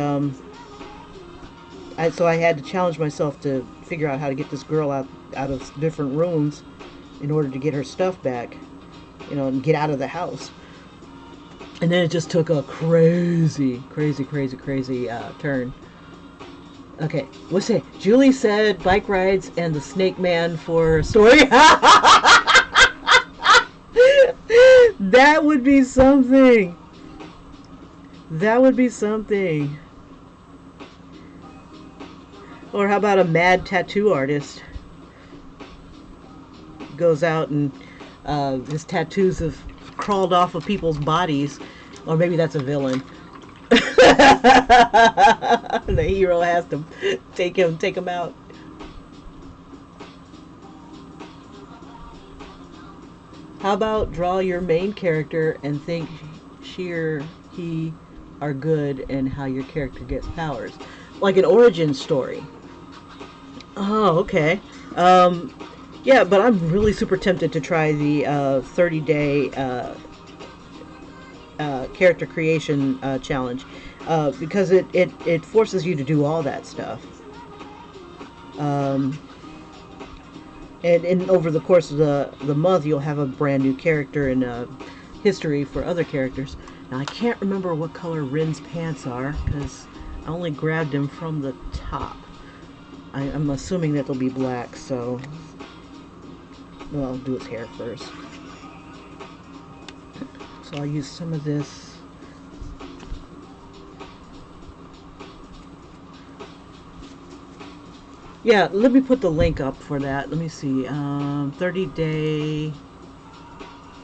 so I had to challenge myself to figure out how to get this girl out of different rooms in order to get her stuff back, and get out of the house. And then it just took a crazy turn. Okay, what's it? Julie said bike rides and the Snake Man for a story. That would be something. That would be something. Or how about a mad tattoo artist? Goes out and his tattoos have crawled off of people's bodies. Or maybe that's a villain. The hero has to take him out. How about draw your main character and think she or he are good and how your character gets powers? Like an origin story. Oh, okay. Yeah, but I'm really super tempted to try the 30-day character creation challenge, because it forces you to do all that stuff. And over the course of the month, you'll have a brand new character and history for other characters. Now, I can't remember what color Rin's pants are, because I only grabbed him from the top. I'm assuming that they'll be black, so... Well, I'll do his hair first. So I'll use some of this. Yeah, let me put the link up for that. Let me see. 30-day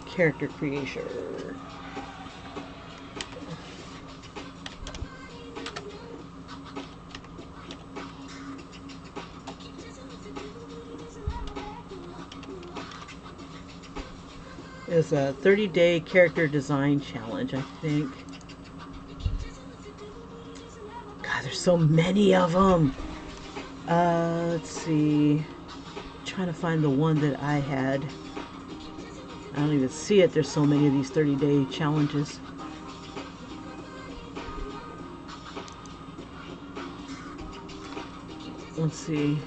character creation. It's a 30-day character design challenge, I think. God, there's so many of them. Let's see. I'm trying to find the one that I had. I don't even see it. There's so many of these 30-day challenges. Let's see.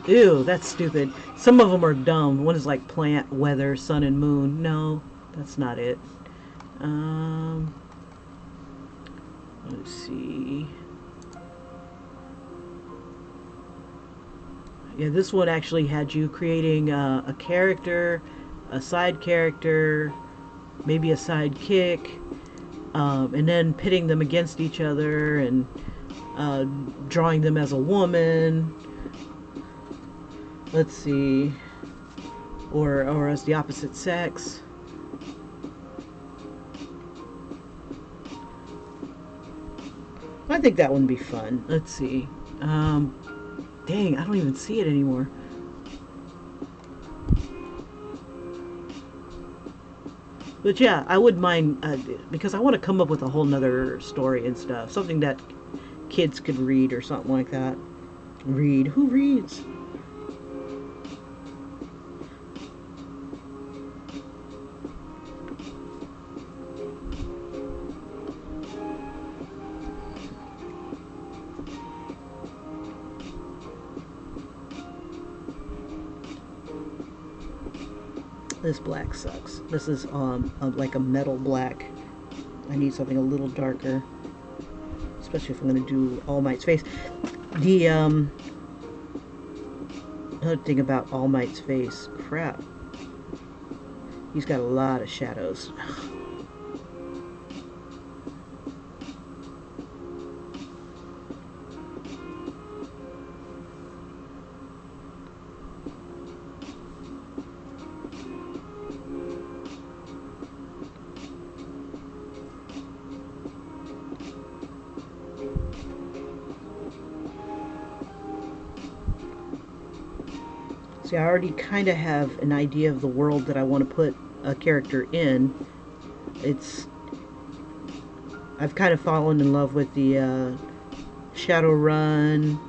Ew, that's stupid. Some of them are dumb. One is like plant, weather, sun, and moon. No, that's not it. Let's see. Yeah, this one actually had you creating a character, a side character, maybe a sidekick, and then pitting them against each other and drawing them as a woman. Let's see. Or as the opposite sex. I think that would be fun. Let's see. Dang, I don't even see it anymore. But yeah, I wouldn't mind, because I want to come up with a whole nother story and stuff. Something that kids could read or something like that. Read? Who reads? This black sucks. This is like a metal black. I need something a little darker, especially if I'm going to do All Might's face. The another thing about All Might's face, crap, he's got a lot of shadows. See, I already kind of have an idea of the world that I want to put a character in. It's I've kind of fallen in love with the Shadowrun,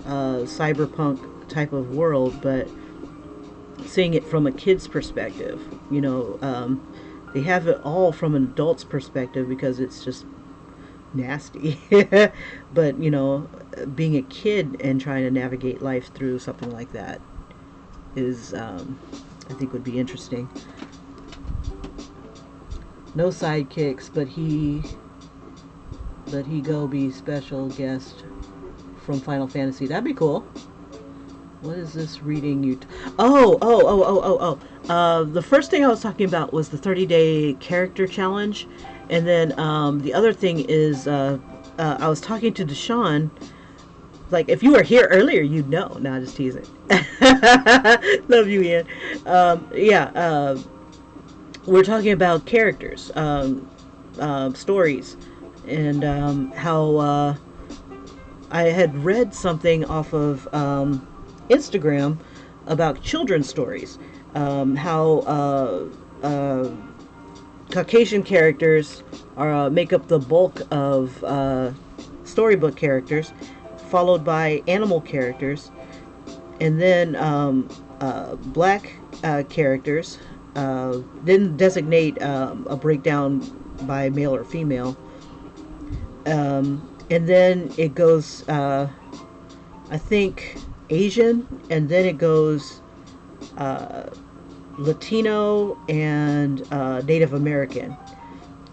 cyberpunk type of world, but seeing it from a kid's perspective, they have it all from an adult's perspective because it's just nasty. But being a kid and trying to navigate life through something like that is, I think, would be interesting. No sidekicks, but he go be special guest from Final Fantasy. That'd be cool. What is this reading you? The first thing I was talking about was the 30-day character challenge, and then the other thing is I was talking to Deshaun. Like, if you were here earlier, you'd know. Nah, just teasing. Love you, Ian. We're talking about characters, stories, and how I had read something off of Instagram about children's stories, how Caucasian characters make up the bulk of storybook characters, followed by animal characters, and then black characters. Didn't designate a breakdown by male or female. And then it goes, I think, Asian, and then it goes Latino and Native American.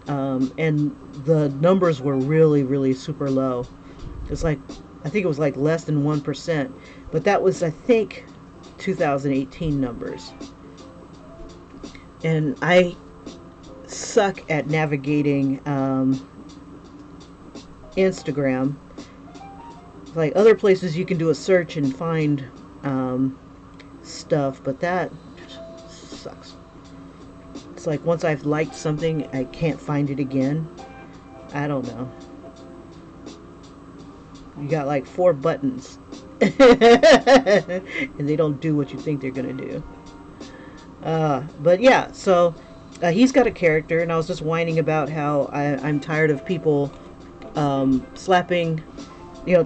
And the numbers were really, really super low. It's like, I think it was like less than 1%. But that was, I think, 2018 numbers. And I suck at navigating Instagram. Like other places you can do a search and find stuff, but that sucks. It's like once I've liked something, I can't find it again. I don't know. You got like 4 buttons and they don't do what you think they're gonna do. But yeah, so he's got a character, and I was just whining about how I'm tired of people slapping,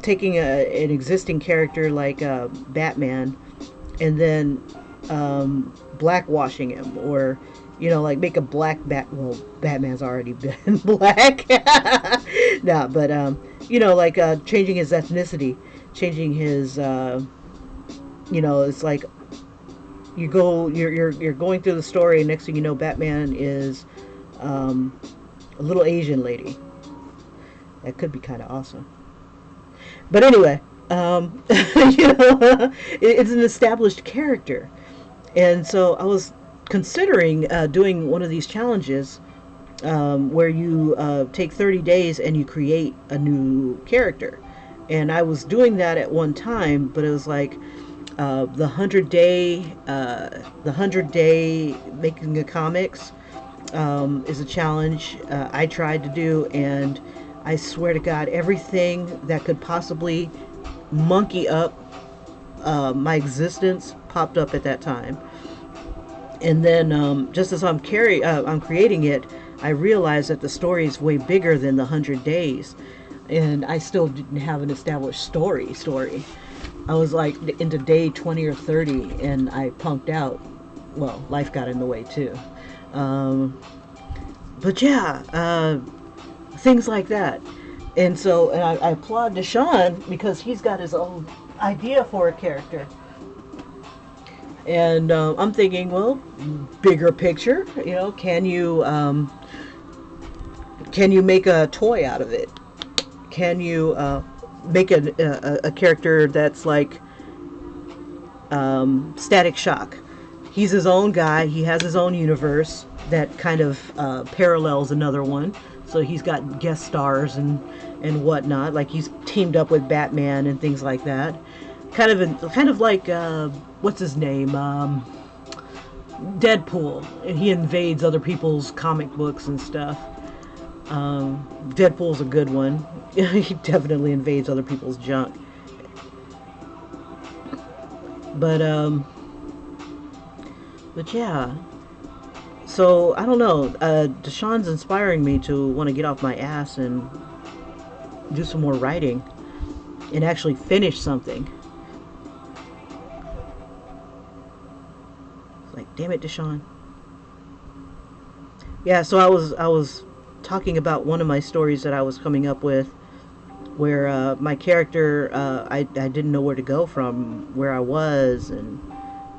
taking an existing character like Batman and then blackwashing him, or like make a black well, Batman's already been black. Nah, but like changing his ethnicity, changing his it's like you're going through the story, and next thing you know, Batman is a little Asian lady. That could be kind of awesome. But anyway, it's an established character, and so I was considering doing one of these challenges where you take 30 days and you create a new character. And I was doing that at one time, but it was like the 100-day making a comics is a challenge I tried to do, and I swear to God, everything that could possibly monkey up my existence popped up at that time. And then just as I'm creating it, I realized that the story is way bigger than the 100 days, and I still didn't have an established story. I was like into day 20 or 30, and I punked out. Well, life got in the way too. But yeah, things like that. And so, and I applaud Deshaun because he's got his own idea for a character. And I'm thinking, well, bigger picture, can you make a toy out of it? Can you make a character that's like Static Shock? He's his own guy. He has his own universe that kind of parallels another one. So he's got guest stars and whatnot. Like he's teamed up with Batman and things like that. Kind of like what's his name? Deadpool. And he invades other people's comic books and stuff. Deadpool's a good one. He definitely invades other people's junk. But But yeah, so I don't know. Deshaun's inspiring me to want to get off my ass and do some more writing and actually finish something. It's like, damn it, Deshaun. Yeah, so I was talking about one of my stories that I was coming up with, where my character, I didn't know where to go from where I was, and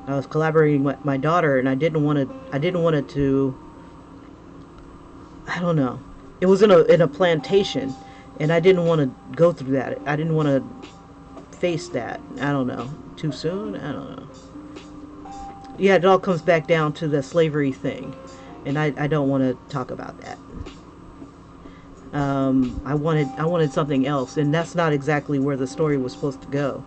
I was collaborating with my daughter, and I didn't want it to, I don't know. It was in a plantation, and I didn't want to go through that. I didn't want to face that. I don't know. Too soon? I don't know. Yeah, it all comes back down to the slavery thing, and I don't want to talk about that. I wanted something else, and that's not exactly where the story was supposed to go.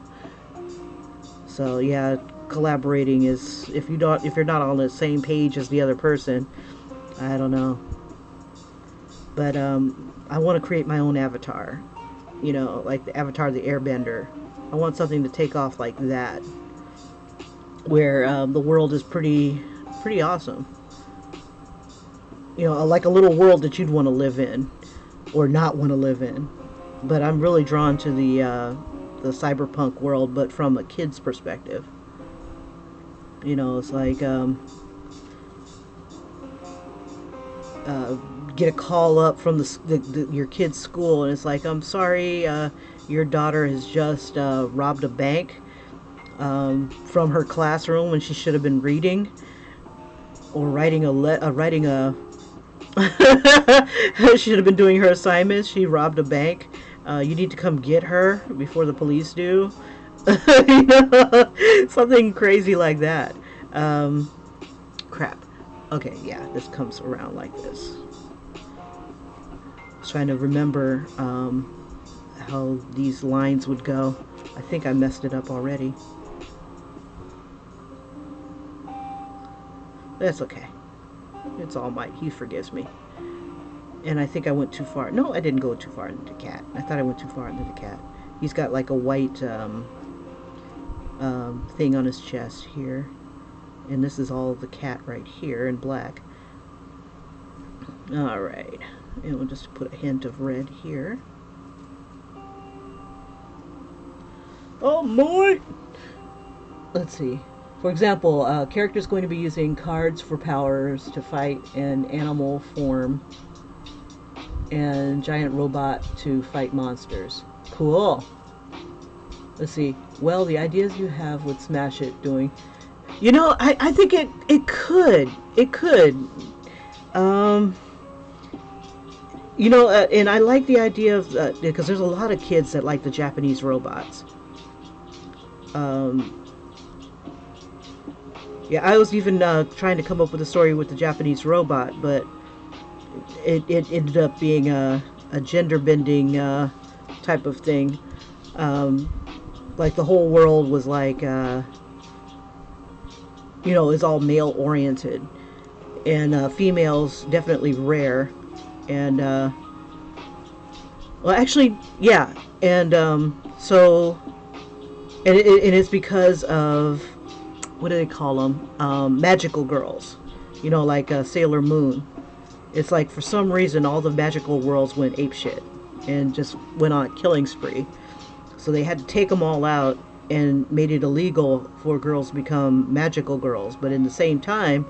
So yeah, collaborating is, if you're not on the same page as the other person, I don't know. But I want to create my own avatar. Like the Avatar the Airbender. I want something to take off like that, where the world is pretty awesome. Like a little world that you'd want to live in, or not want to live in. But I'm really drawn to the cyberpunk world, but from a kid's perspective. It's like uh, get a call up from your kid's school, and it's like, I'm sorry, your daughter has just robbed a bank from her classroom when she should have been reading or writing a she should have been doing her assignments. She robbed a bank. You need to come get her before the police do. Something crazy like that. Crap. Okay, yeah, this comes around like this. I was trying to remember how these lines would go. I think I messed it up already. That's okay. It's All Might. He forgives me. And I think I went too far. No, I didn't go too far into the cat. I thought I went too far into the cat. He's got like a white thing on his chest here. And this is all the cat right here in black. Alright. And we'll just put a hint of red here. Oh, boy! Let's see. For example, character's going to be using cards for powers to fight in animal form, and giant robot to fight monsters. Cool. Let's see. Well, the ideas you have would smash it doing. I think it could. It could. And I like the idea of, because there's a lot of kids that like the Japanese robots. Yeah, I was even trying to come up with a story with the Japanese robot, but it ended up being a gender bending type of thing. Like the whole world was like, is all male oriented, and females definitely rare, and well, actually, yeah, and so, and it's because of, what do they call them? Magical girls. Like Sailor Moon. It's like, for some reason, all the magical worlds went apeshit and just went on a killing spree. So they had to take them all out and made it illegal for girls to become magical girls. But in the same time,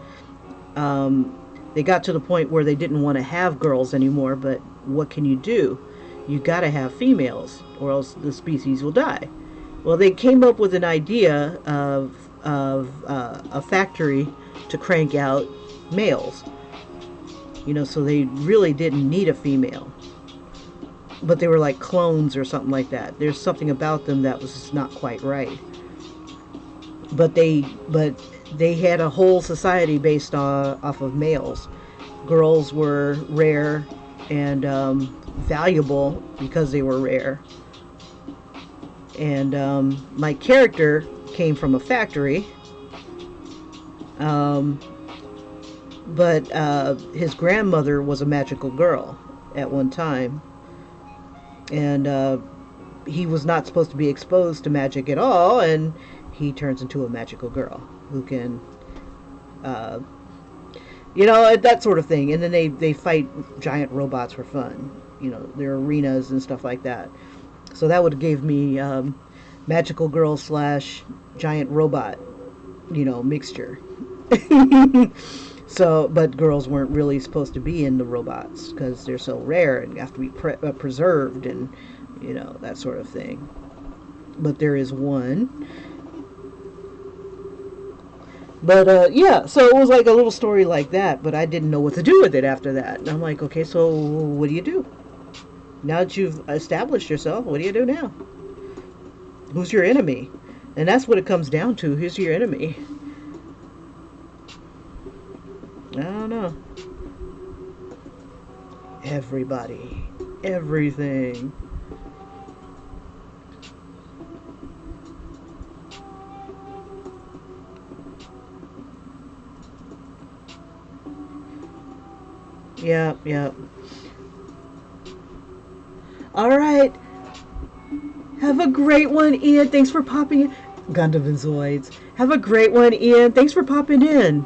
they got to the point where they didn't want to have girls anymore. But what can you do? You got to have females, or else the species will die. Well, they came up with an idea of a factory to crank out males. So they really didn't need a female. But they were like clones or something like that. There's something about them that was just not quite right. But they had a whole society based off of males. Girls were rare and valuable because they were rare. And my character came from a factory, but his grandmother was a magical girl at one time, and he was not supposed to be exposed to magic at all, and he turns into a magical girl who can Uh, you know, that sort of thing. And then they fight giant robots for fun. You know, their arenas and stuff like that. So that would give me magical girl slash giant robot, you know, mixture. So, but girls weren't really supposed to be in the robots because they're so rare and have to be preserved and, you know, that sort of thing. But there is one. But yeah, so it was like a little story like that, but I didn't know what to do with it after that. And I'm like, okay, so what do you do? Now that you've established yourself, what do you do now? Who's your enemy? And that's what it comes down to. Who's your enemy? I don't know. Everybody. Everything. Yep, yep. All right. Have a great one, Ian. Thanks for popping in. Gundam and Zoids. Have a great one, Ian. Thanks for popping in.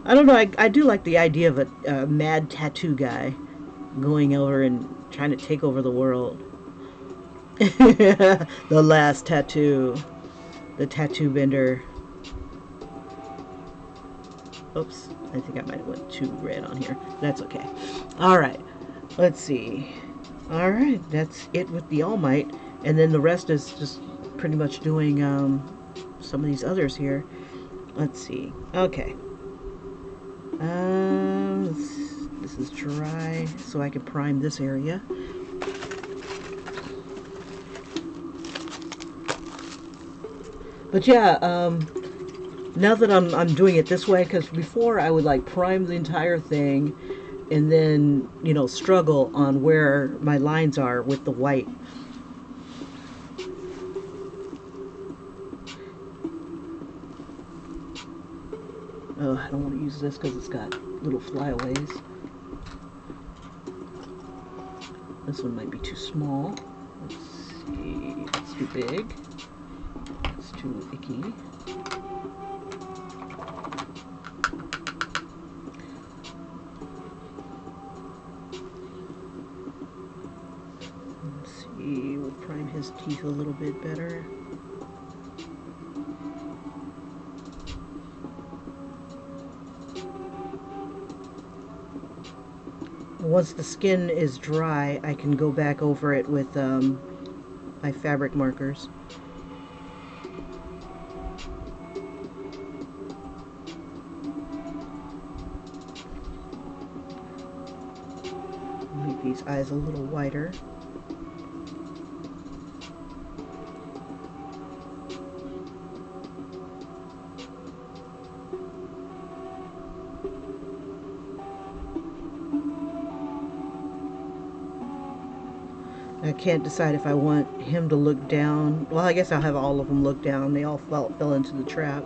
I don't know. I do like the idea of a mad tattoo guy going over and trying to take over the world. The last tattoo. The tattoo bender. Oops. I think I might have went too red on here. That's okay. All right. Let's see. All right. That's it with the All Might. And then the rest is just pretty much doing some of these others here. Let's see. Okay. This is dry, so I can prime this area. But yeah, now that I'm doing it this way, because before I would like prime the entire thing, and then, you know, struggle on where my lines are with the white. Oh, I don't want to use this because it's got little flyaways. This one might be too small. Let's see. It's too big. It's too icky. Let's see. We'll prime his teeth a little bit better. Once the skin is dry, I can go back over it with my fabric markers. Make these eyes a little wider. I can't decide if I want him to look down. Well, I guess I'll have all of them look down. They all fell into the trap.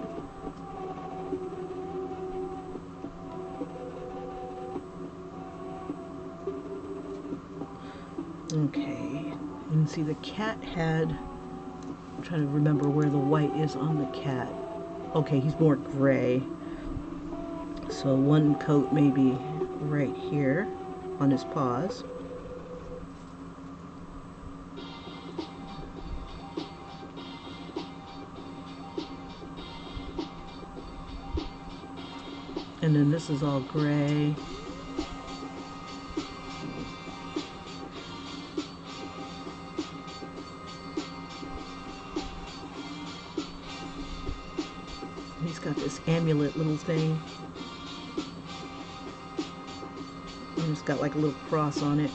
Okay. You can see the cat had... I'm trying to remember where the white is on the cat. Okay, he's more gray. So one coat maybe right here on his paws. And then this is all gray. He's got this amulet little thing. And it's got like a little cross on it.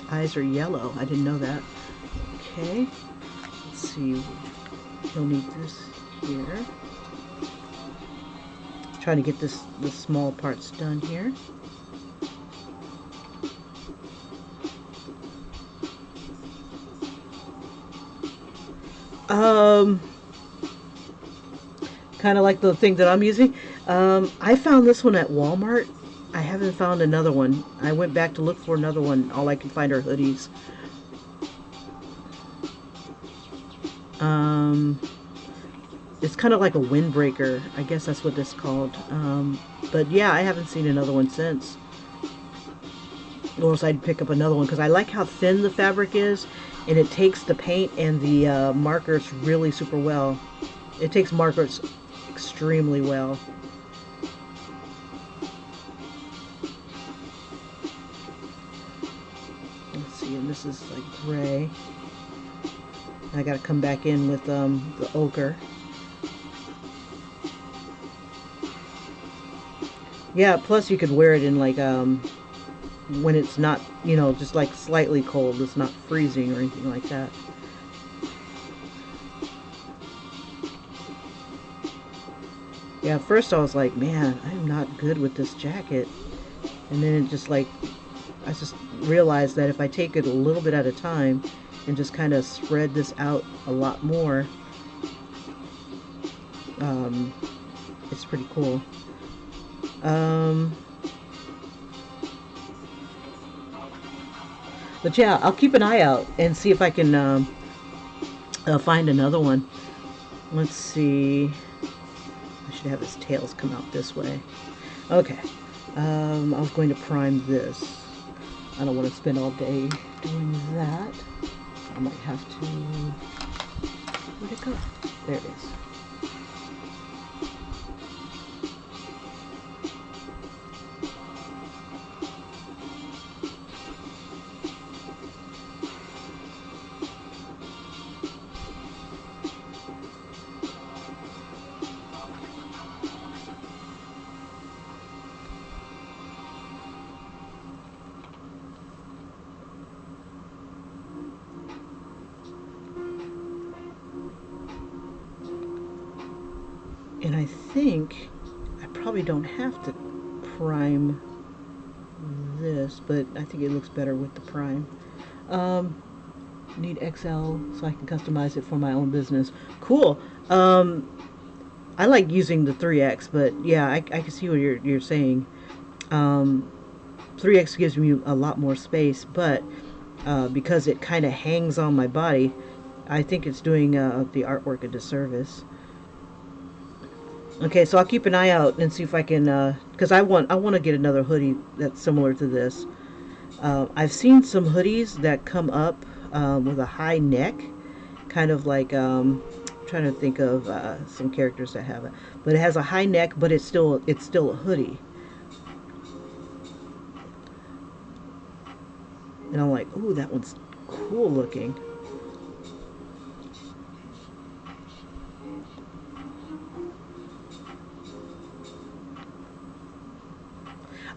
Eyes are yellow. I didn't know that. Okay. Let's see. He'll need this here. Trying to get the small parts done here. Kind of like the thing that I'm using. I found this one at Walmart. I haven't found another one. I went back to look for another one. All I can find are hoodies. Um, it's kind of like a windbreaker. I guess that's what this is called. But yeah, I haven't seen another one since. Or else I'd pick up another one because I like how thin the fabric is, and it takes the paint and the markers really super well. It takes markers extremely well. Let's see, and this is like gray. I gotta come back in with the ochre. Yeah, plus you could wear it in like when it's not, you know, just like slightly cold. It's not freezing or anything like that. Yeah, at first I was like, man, I'm not good with this jacket. And then it just like, I just realized that if I take it a little bit at a time and just kind of spread this out a lot more, um, it's pretty cool. But yeah, I'll keep an eye out and see if I can find another one. Let's see. I should have his tails come out this way. Okay. I was going to prime this. I don't want to spend all day doing that. I might have to... Where'd it go? There it is. And I think I probably don't have to prime this, but I think it looks better with the prime. Um, Need XL so I can customize it for my own business. Cool. I like using the 3X, but yeah, I can see what you're saying. 3X gives me a lot more space, but because it kind of hangs on my body, I think it's doing the artwork a disservice. Okay, so I'll keep an eye out and see if I can, because I want to get another hoodie that's similar to this. I've seen some hoodies that come up with a high neck, kind of like trying to think of some characters that have it, but it has a high neck, but it's still a hoodie. And I'm like, ooh, that one's cool looking.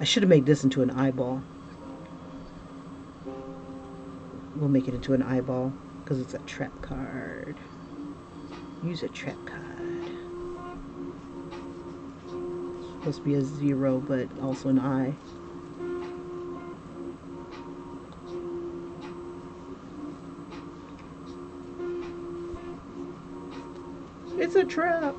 I should have made this into an eyeball. We'll make it into an eyeball because it's a trap card. Use a trap card. Supposed to be a 0, but also an eye. It's a trap.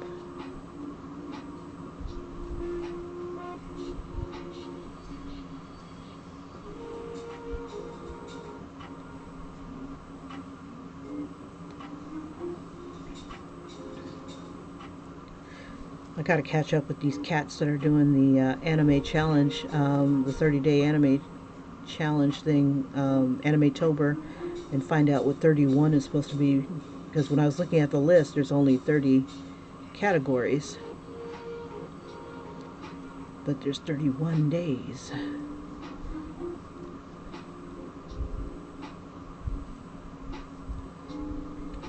I gotta catch up with these cats that are doing the anime challenge, the 30-day anime challenge thing, AnimeTober, and find out what 31 is supposed to be. Because when I was looking at the list, there's only 30 categories, but there's 31 days.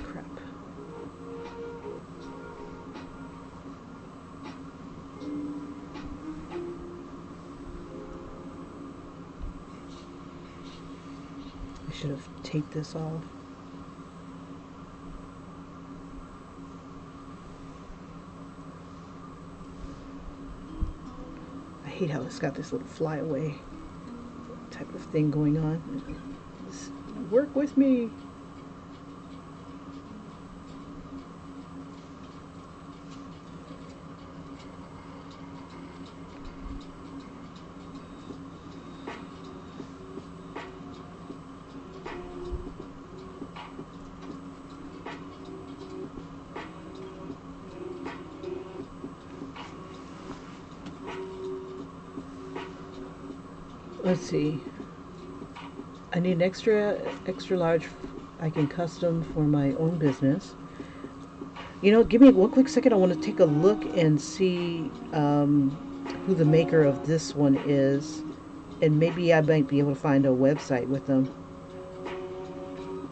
Crap. I should have taped this off. I hate how it's got this little flyaway type of thing going on. Just work with me. let's see. I need an extra large. I can custom for my own business. You know, give me one quick second. I want to take a look and see who the maker of this one is, and maybe I might be able to find a website with them.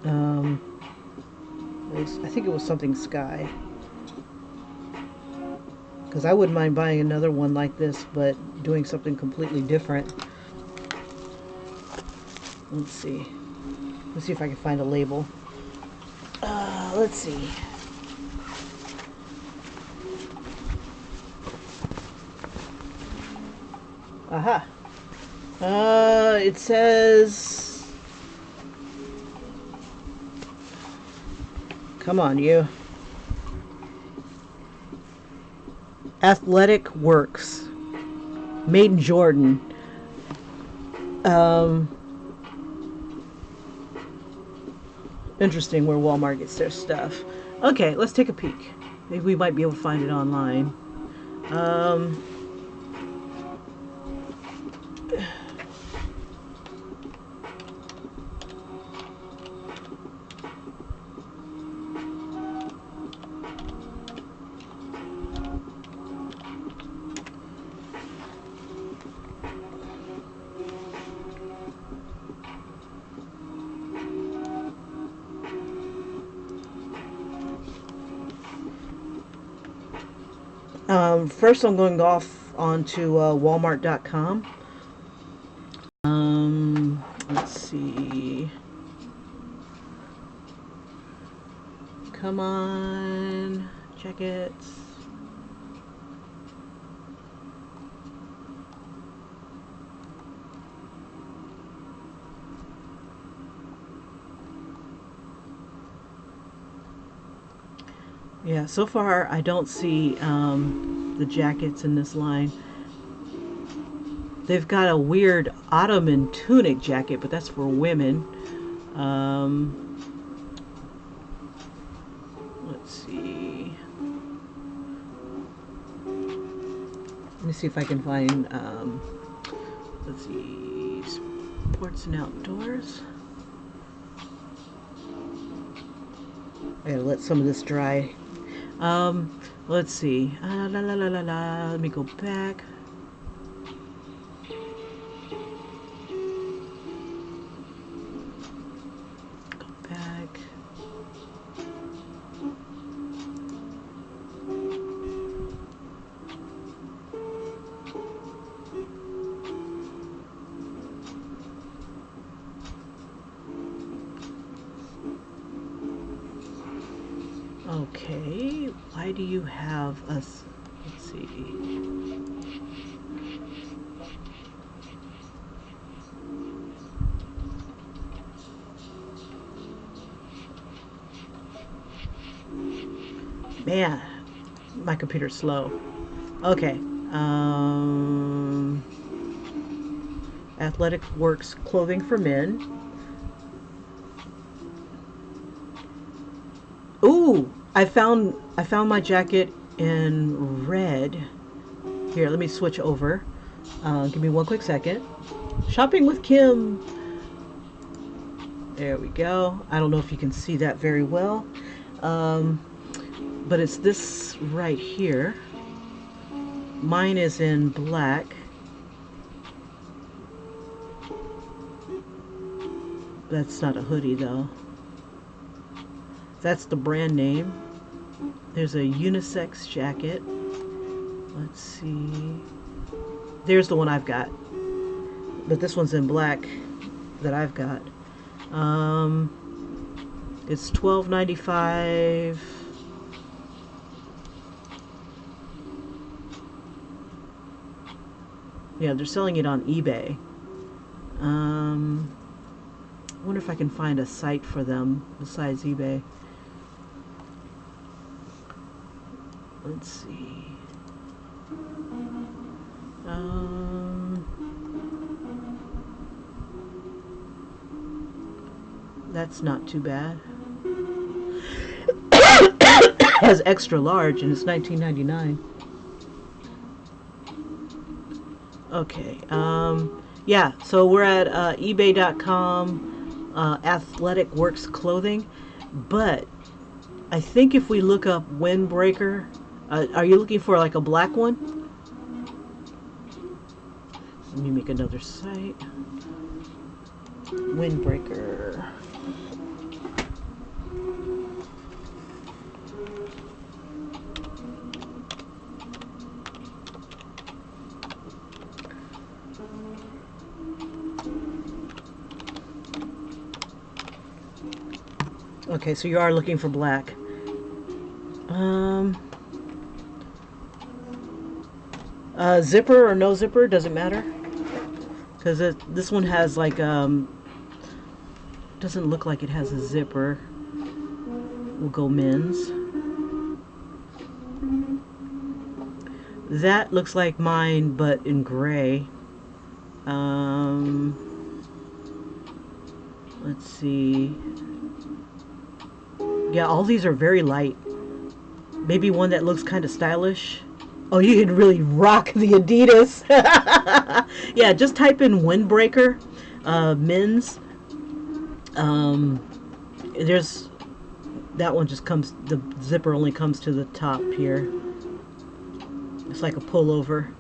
Um, I think it was something Sky, because I wouldn't mind buying another one like this, but doing something completely different. Let's see. Let's see if I can find a label. Let's see. Aha. It says... Come on, you. Athletic Works. Made in Jordan. Interesting where Walmart gets their stuff. Okay, let's take a peek. Maybe we might be able to find it online. First I'm going off onto Walmart.com. Let's see. Come on, jackets. Yeah, so far I don't see the jackets in this line. They've got a weird Ottoman tunic jacket, but that's for women. Let's see. Let me see if I can find, let's see, sports and outdoors. I gotta let some of this dry. Let's see. Let me go back. Go back. Okay, why do you have us? Let's see. Man, my computer's slow. Okay. Athletic Works clothing for men. Ooh, I found my jacket in red. Here, let me switch over. Give me one quick second. Shopping with Kim. There we go. I don't know if you can see that very well. But it's this right here. Mine is in black. That's not a hoodie though. That's the brand name. There's a unisex jacket. Let's see. There's the one I've got. But this one's in black that I've got. It's $12.95. Yeah, they're selling it on eBay. I wonder if I can find a site for them besides eBay. Let's see. That's not too bad. It has extra large and it's $19.99. Okay. Yeah, so we're at ebay.com, Athletic Works Clothing. But I think if we look up windbreaker, are you looking for like a black one? Let me make another site. Windbreaker. Okay, so you are looking for black. Zipper or no zipper, doesn't matter. Because this one has like, doesn't look like it has a zipper. We'll go men's. That looks like mine, but in gray. Let's see. Yeah, all these are very light. Maybe one that looks kind of stylish. Oh, you can really rock the Adidas. Yeah, just type in windbreaker, men's. There's that one just comes. The zipper only comes to the top here. It's like a pullover.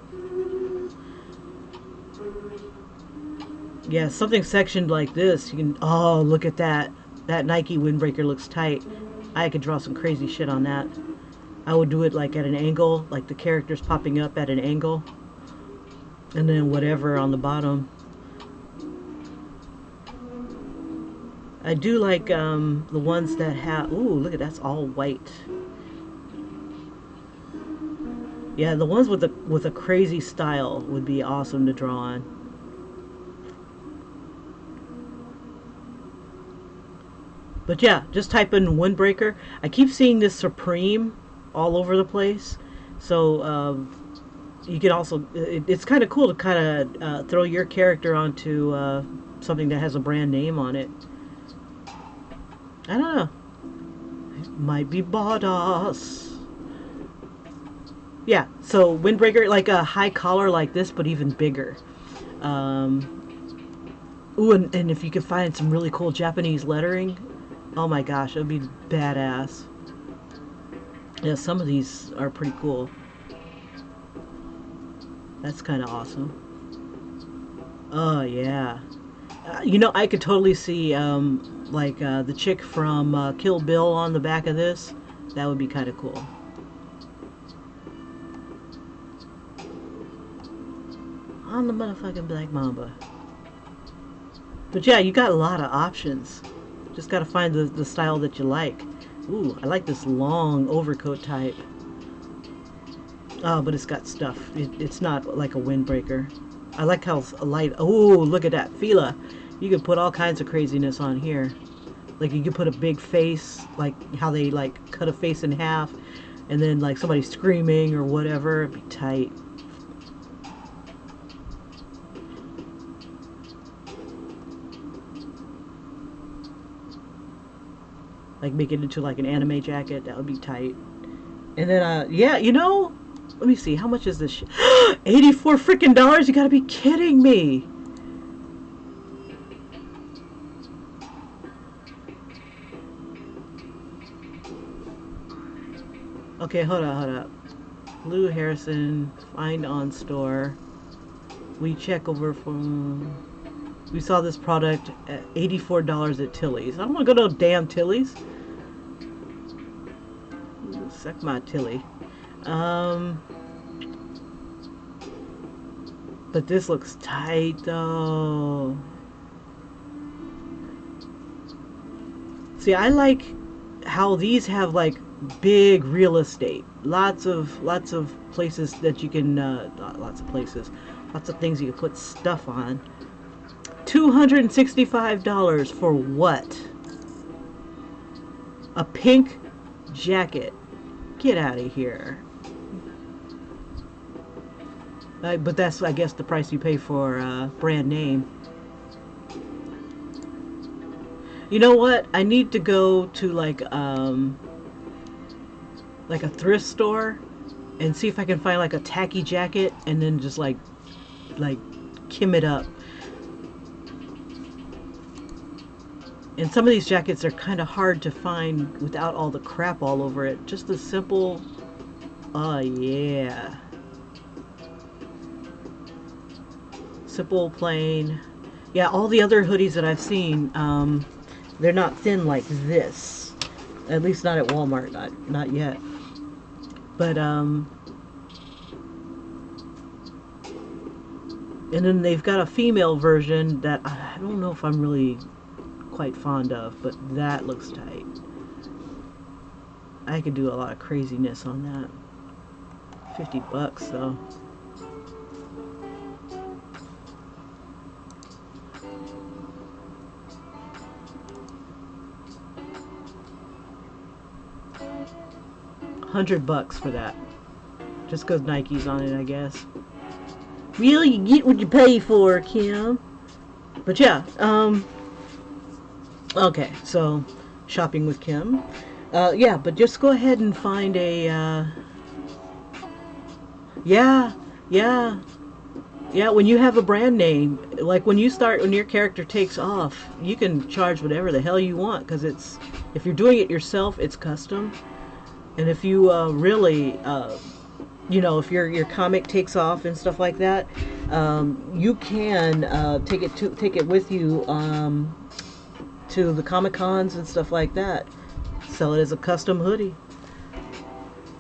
Yeah, something sectioned like this. You can. Oh, look at that. That Nike windbreaker looks tight. I could draw some crazy shit on that. I would do it like at an angle, like the characters popping up at an angle, and then whatever on the bottom. I do like the ones that have. Ooh, look at that's all white. Yeah, the ones with a crazy style would be awesome to draw on. But yeah, just type in windbreaker. I keep seeing this Supreme all over the place, so you can also. It's kind of cool to kind of throw your character onto something that has a brand name on it. I don't know. It might be badass. Yeah, so windbreaker, like a high collar like this, but even bigger. Ooh, and if you could find some really cool Japanese lettering, oh my gosh, it would be badass. Yeah, some of these are pretty cool. That's kind of awesome. Oh, yeah. You know, I could totally see, like, the chick from Kill Bill on the back of this. That would be kind of cool. On the motherfucking Black Mamba. But yeah, you got a lot of options. Just gotta find the style that you like. Ooh, I like this long overcoat type. Oh, but it's got stuff. It's not like a windbreaker. I like how light. Oh, look at that Fila. You could put all kinds of craziness on here. Like you could put a big face, like how they like cut a face in half, and then like somebody screaming or whatever. It'd be tight. Like make it into like an anime jacket. That would be tight. And then, yeah, you know, let me see. How much is this shit? 84 freaking dollars? You gotta be kidding me. Okay, hold up. Blue Harrison, find on store. We check over from. We saw this product at $84 at Tilly's. I don't want to go to damn Tilly's. Suck my Tilly. But this looks tight though. See, I like how these have like big real estate. Lots of places that you can lots of things you can put stuff on. $265 for what? A pink jacket. Get out of here. But that's, I guess, the price you pay for brand name. You know what? I need to go to like a thrift store and see if I can find like a tacky jacket and then just like kim it up. And some of these jackets are kind of hard to find without all the crap all over it. Just a simple, oh yeah, simple, plain. Yeah, all the other hoodies that I've seen, they're not thin like this. At least not at Walmart, not yet. But and then they've got a female version that I don't know if I'm really quite fond of, but that looks tight. I could do a lot of craziness on that. $50 though. $100 for that. Just 'cause Nike's on it, I guess. Really, you get what you pay for, Kim. But yeah, okay, so shopping with Kim. Yeah, but just go ahead and find a, yeah, yeah, yeah, when you have a brand name, like when your character takes off, you can charge whatever the hell you want, because if you're doing it yourself, it's custom. And if you really, if your comic takes off and stuff like that, you can take it with you to the Comic Cons and stuff like that. Sell it as a custom hoodie.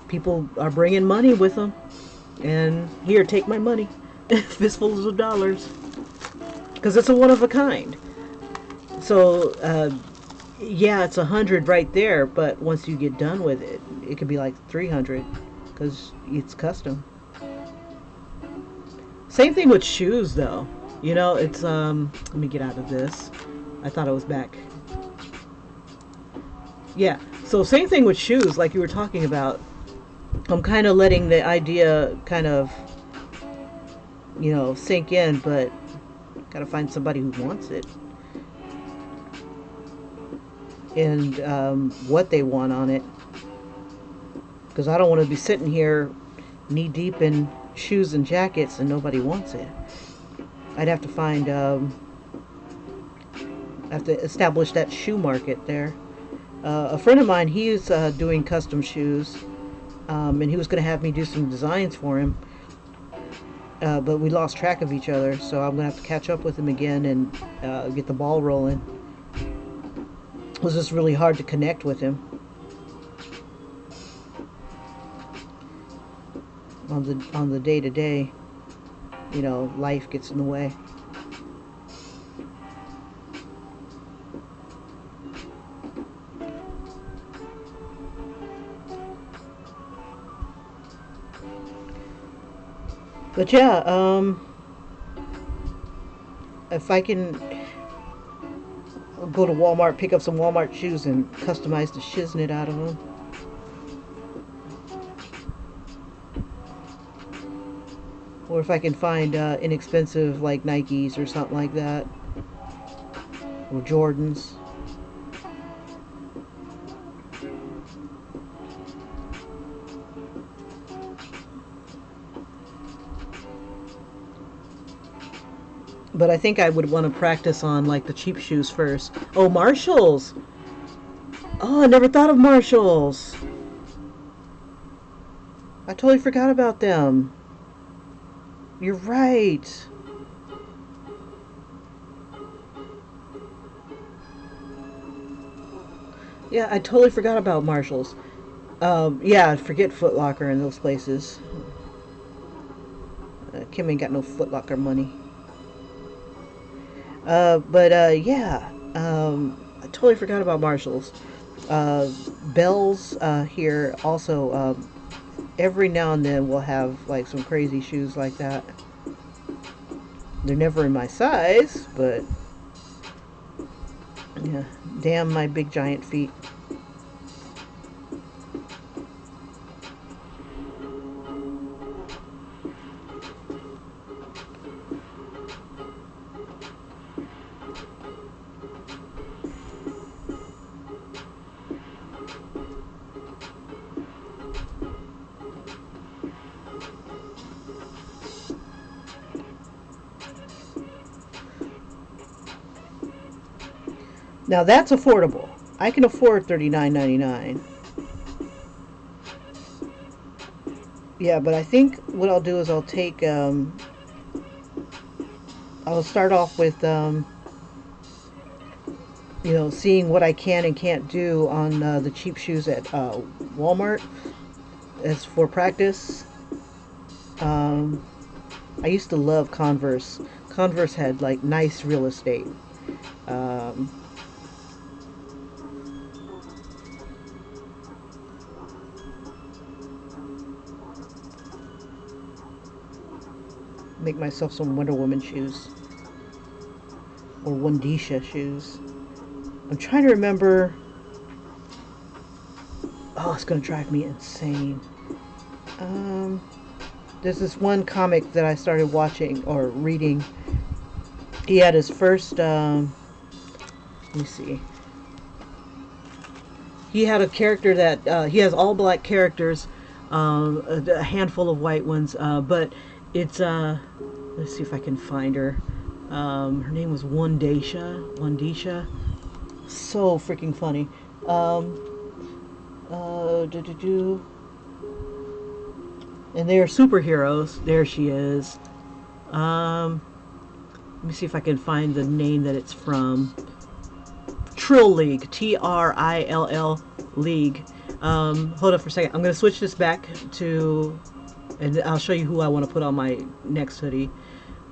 People are bringing money with them, and here, take my money, fistfuls of dollars, because it's a one of a kind. So yeah, it's 100 right there, but once you get done with it, it could be like 300 because it's custom. Same thing with shoes, though. It's let me get out of this. I thought I was back. Yeah, so same thing with shoes, like you were talking about. I'm kind of letting the idea kind of, sink in, but gotta find somebody who wants it. And what they want on it, because I don't want to be sitting here knee deep in shoes and jackets and nobody wants it. I'd have to find have to establish that shoe market there. A friend of mine, he's doing custom shoes, and he was going to have me do some designs for him, but we lost track of each other, so I'm going to have to catch up with him again and get the ball rolling. It was just really hard to connect with him on the day to day. Life gets in the way. But yeah, if I can go to Walmart, pick up some Walmart shoes and customize the shiznit out of them. Or if I can find inexpensive like Nikes or something like that. Or Jordans. But I think I would want to practice on like the cheap shoes first. Oh, Marshalls! Oh, I never thought of Marshalls. I totally forgot about them. You're right. Yeah, I totally forgot about Marshalls. Yeah, forget Foot Locker and those places. Kim ain't got no Foot Locker money. But yeah, I totally forgot about Marshalls. Bell's here also, every now and then we'll have like some crazy shoes like that. They're never in my size, but yeah, damn my big giant feet. Now that's affordable. I can afford $39.99. Yeah, but I think what I'll do is I'll take I'll start off with you know, seeing what I can and can't do on the cheap shoes at Walmart as for practice. Um, I used to love Converse. Converse had like nice real estate. Um, make myself some Wonder Woman shoes or Wondisha shoes. I'm trying to remember. Oh, it's gonna drive me insane. Um, there's this one comic that I started watching or reading. He had his first. Let me see. He had a character that he has all black characters, a handful of white ones, but it's let's see if I can find her. Her name was Wondisha. Wondisha. So freaking funny. Do, do, do. And they are superheroes. There she is. Let me see if I can find the name that it's from. Trill League. Trill League. Hold up for a second. I'm going to switch this back to, and I'll show you who I want to put on my next hoodie.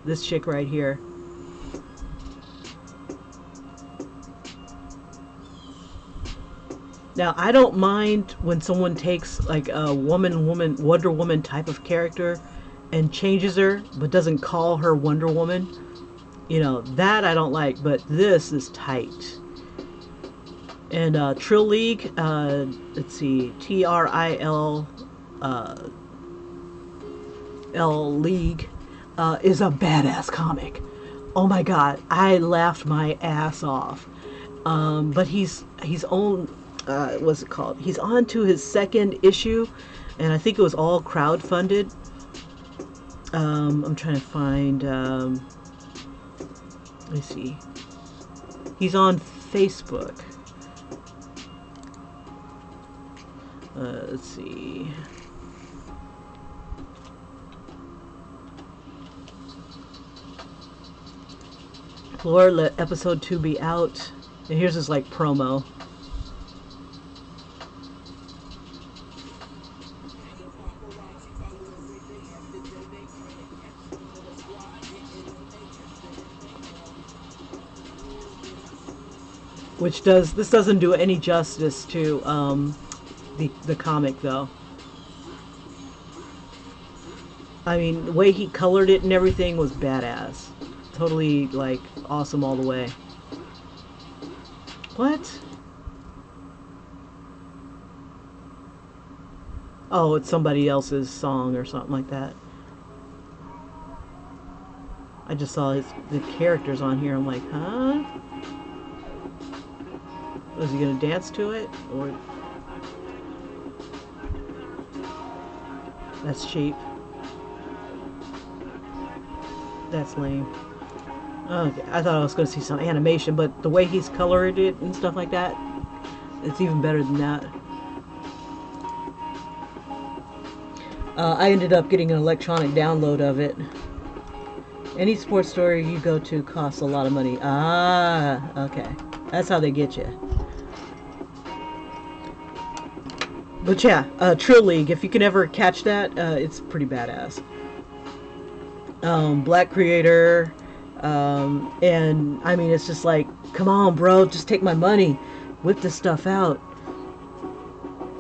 This chick right here. Now, I don't mind when someone takes like a Wonder Woman type of character and changes her, but doesn't call her Wonder Woman. You know, that I don't like, but this is tight. And Trill League, let's see, Trill L League, is a badass comic. Oh my god, I laughed my ass off. But he's on, what's it called? He's on to his second issue, and I think it was all crowdfunded. I'm trying to find, let me see. He's on Facebook. Let's see. Lord, let episode 2 be out. And here's his like promo. Which this doesn't do any justice to the comic though. I mean, the way he colored it and everything was badass. Totally like awesome all the way. What? Oh, it's somebody else's song or something like that. I just saw the characters on here. I'm like, huh? Was he gonna dance to it? Or that's cheap. That's lame. Okay, I thought I was gonna see some animation, but the way he's colored it and stuff like that, it's even better than that. I ended up getting an electronic download of it. Any sports store you go to costs a lot of money. Ah, okay. That's how they get you. But yeah, Trill League, if you can ever catch that, it's pretty badass. Black creator, and I mean, it's just like, come on, bro, just take my money, whip this stuff out.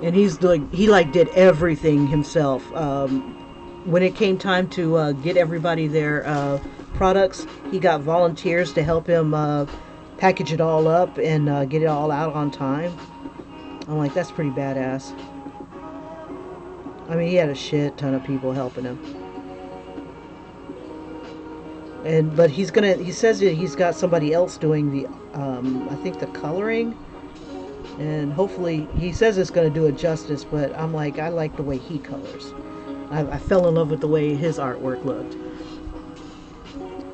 And he's like, he like did everything himself. When it came time to get everybody their products, he got volunteers to help him package it all up and get it all out on time. I'm like, that's pretty badass. I mean, he had a shit ton of people helping him. But he says that he's got somebody else doing the, I think the coloring. And hopefully, he says it's going to do it justice, but I'm like, I like the way he colors. I fell in love with the way his artwork looked.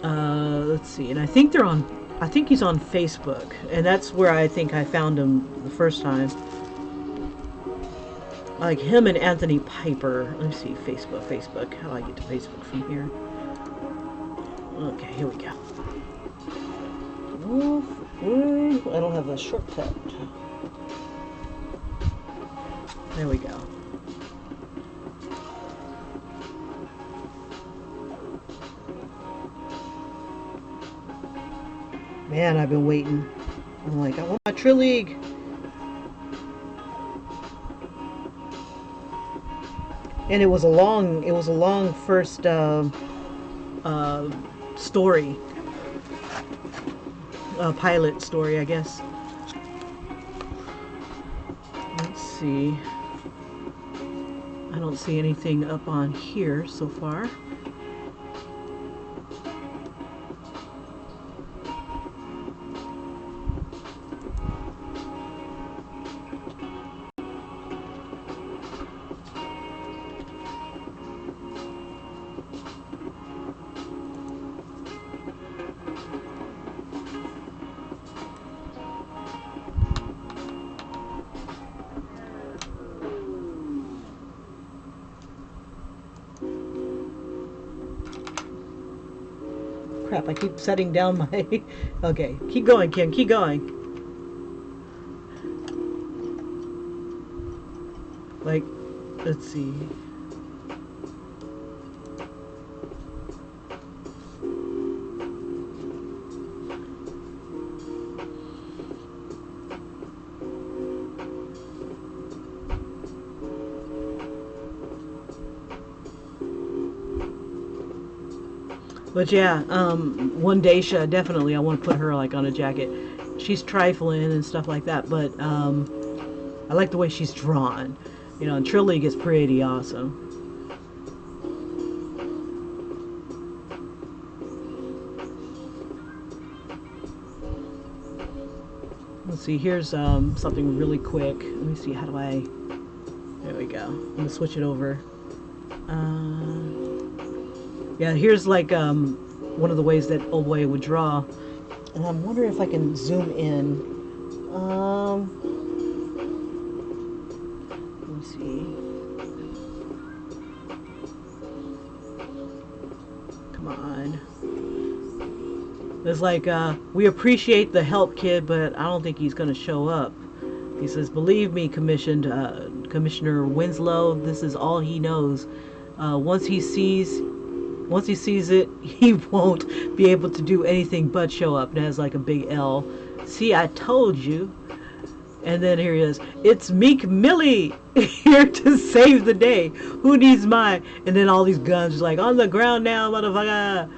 Let's see, and I think they're on, I think he's on Facebook, and that's where I think I found him the first time. Like him and Anthony Piper. Let me see, Facebook. How do I get to Facebook from here? Okay, here we go. I don't have a shortcut. There we go. Man, I've been waiting. I'm like, I want my Trill League. And it was a long first story, pilot story, I guess. Let's see. I don't see anything up on here so far. Crap, I keep setting down my... Okay, keep going, Kim, keep going. Like, let's see. But yeah, one Daisha, definitely I want to put her like on a jacket. She's trifling and stuff like that, but I like the way she's drawn. You know, and Trill League is pretty awesome. Let's see, here's something really quick. Let me see, how do I... There we go. I'm gonna switch it over. Yeah, here's like one of the ways that Old Boy would draw. And I'm wondering if I can zoom in. Let me see. Come on. It's like, we appreciate the help, kid, but I don't think he's going to show up. He says, believe me, Commissioner Winslow, this is all he knows. Once he sees it, he won't be able to do anything but show up. And it has like a big L. See, I told you. And then here he is. It's Meek Millie here to save the day. Who needs mine? And then all these guns like on the ground now, motherfucker.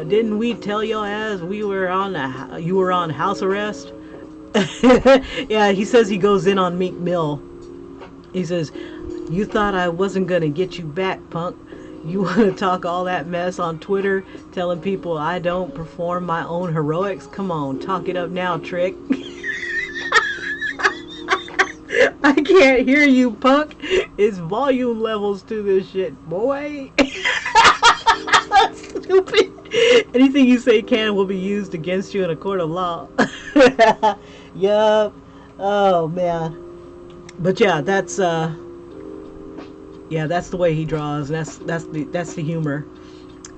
Didn't we tell your ass you were on house arrest? Yeah, he says he goes in on Meek Mill. He says, you thought I wasn't gonna get you back, punk. You want to talk all that mess on Twitter, telling people I don't perform my own heroics? Come on, talk it up now, Trick. I can't hear you, punk. It's volume levels to this shit, boy. Stupid. Anything you say can will be used against you in a court of law. Yup. Oh, man. But yeah, that's the way he draws. That's the humor.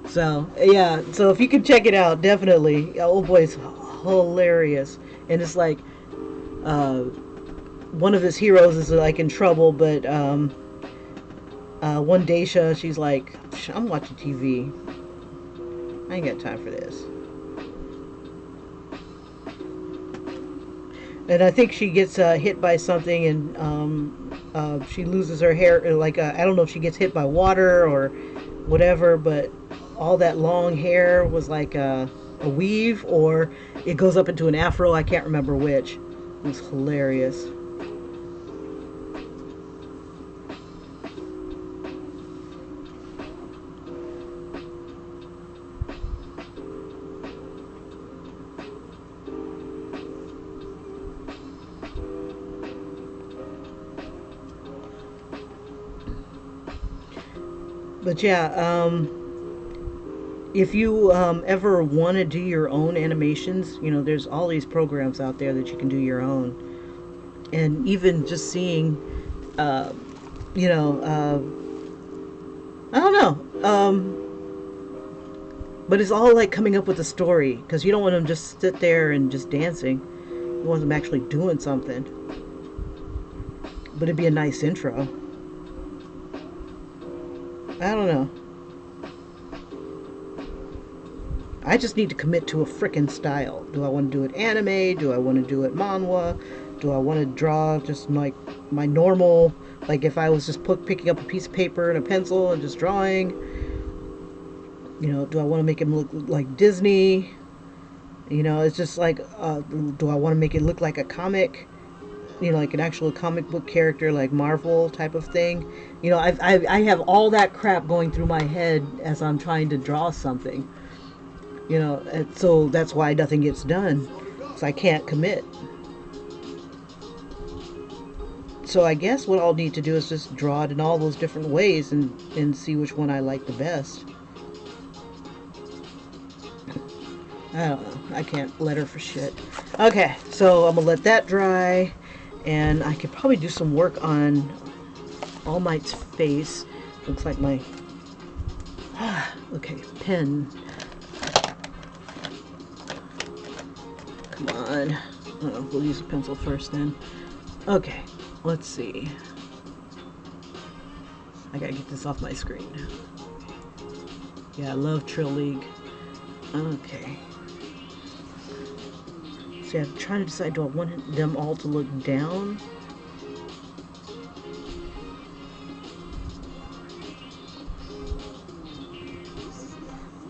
So yeah, so if you can check it out, definitely. Old Boy's hilarious, and it's like one of his heroes is like in trouble, but one Daisha, she's like, I'm watching TV. I ain't got time for this. And I think she gets hit by something, and she loses her hair. Like I don't know if she gets hit by water or whatever, but all that long hair was like a weave, or it goes up into an afro. I can't remember which. It was hilarious. But yeah, If you ever want to do your own animations, you know, there's all these programs out there that you can do your own. And even just seeing, uh, you know, I don't know. But it's all like coming up with a story because you don't want them just sit there and just dancing. You want them actually doing something. But it'd be a nice intro. I don't know. I just need to commit to a frickin' style. Do I want to do it anime? Do I want to do it manhwa? Do I want to draw just like my normal, like if I was just picking up a piece of paper and a pencil and just drawing? You know, do I want to make him look like Disney? You know, it's just like, do I want to make it look like a comic? You know, like an actual comic book character, like Marvel type of thing. You know, I have all that crap going through my head as I'm trying to draw something. You know, and so that's why nothing gets done. So I can't commit. So I guess what I'll need to do is just draw it in all those different ways and see which one I like the best. I don't know. I can't let her for shit. Okay, so I'm gonna let that dry, and I could probably do some work on All Might's face. Looks like my okay, pen. Come on. Oh, we'll use a pencil first then. Okay, let's see. I gotta get this off my screen. Yeah, I love Trill League. Okay. See, I'm trying to decide, do I want them all to look down?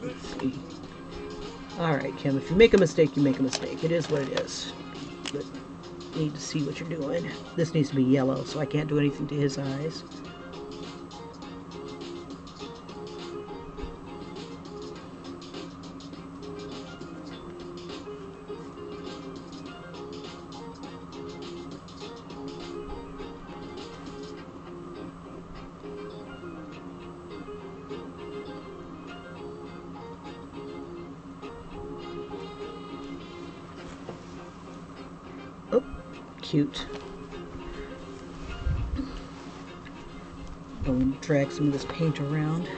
Let's see. Alright, Kim, if you make a mistake, you make a mistake. It is what it is. But you need to see what you're doing. This needs to be yellow, so I can't do anything to his eyes. Oh, cute. Don't drag some of this paint around.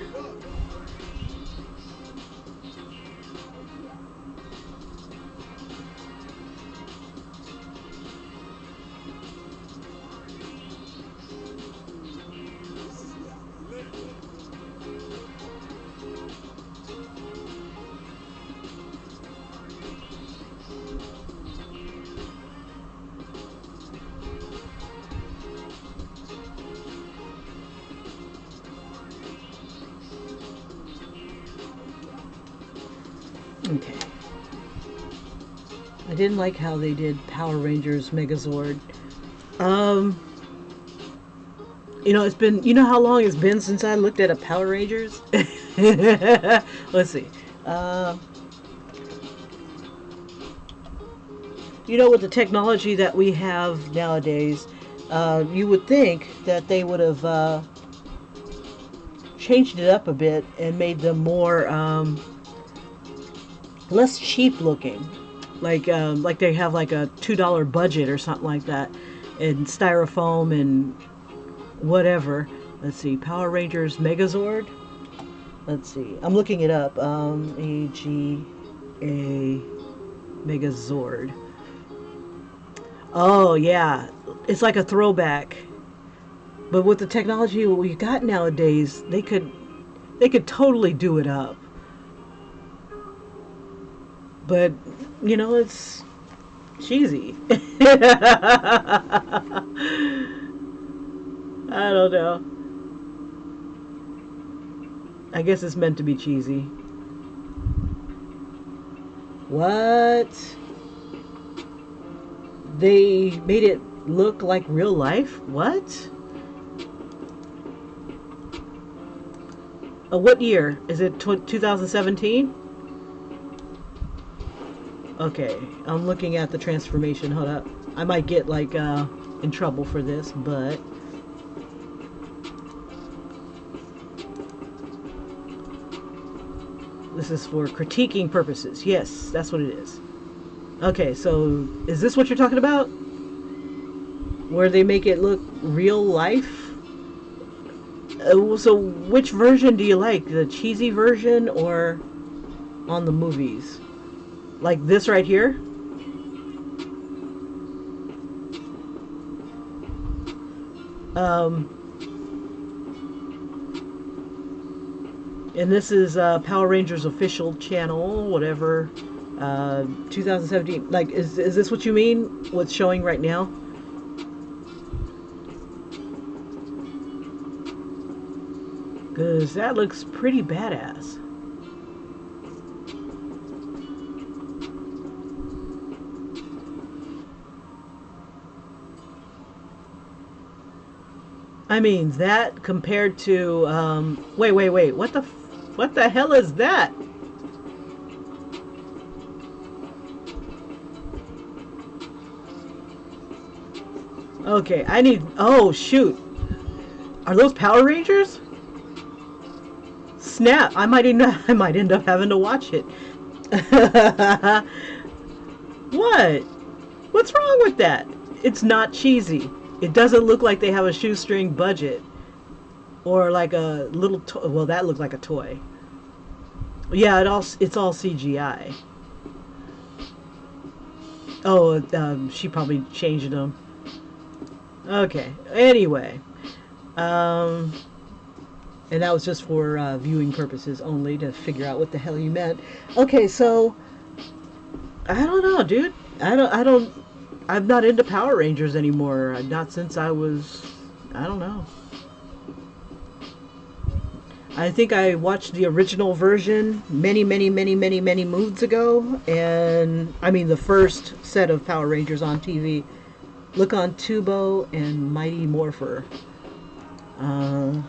Okay. I didn't like how they did Power Rangers Megazord. You know, it's been, you know how long it's been since I looked at a Power Rangers? Let's see. You know, with the technology that we have nowadays, you would think that they would have changed it up a bit and made them more less cheap looking, like they have like a $2 budget or something like that, and styrofoam and whatever. Let's see, Power Rangers Megazord. Let's see, I'm looking it up. AGA Megazord. Oh yeah, it's like a throwback. But with the technology we got nowadays, they could totally do it up. But, you know, it's cheesy. I don't know. I guess it's meant to be cheesy. What? They made it look like real life? What? What year? Is it 2017? Okay, I'm looking at the transformation. Hold up. I might get like in trouble for this, but This is for critiquing purposes. Yes, that's what it is. Okay, so is this what you're talking about? Where they make it look real life? So which version do you like? The cheesy version or on the movies? Like this right here? Um, and this is Power Rangers official channel, whatever. 2017. Like, is this what you mean? What's showing right now? Because that looks pretty badass. I mean, that compared to wait. What the hell is that? Okay, I need. Oh shoot, are those Power Rangers? Snap! I might end up having to watch it. What? What's wrong with that? It's not cheesy. It doesn't look like they have a shoestring budget or like a little toy. Well, that looked like a toy. Yeah, it's all CGI. Oh, she probably changed them. Okay. Anyway, um, and that was just for viewing purposes only to figure out what the hell you meant. Okay, so I don't know, dude. I don't. I'm not into Power Rangers anymore. Not since I was. I don't know. I think I watched the original version many moons ago, and I mean the first set of Power Rangers on TV. Look on Tubo and Mighty Morpher. Uh,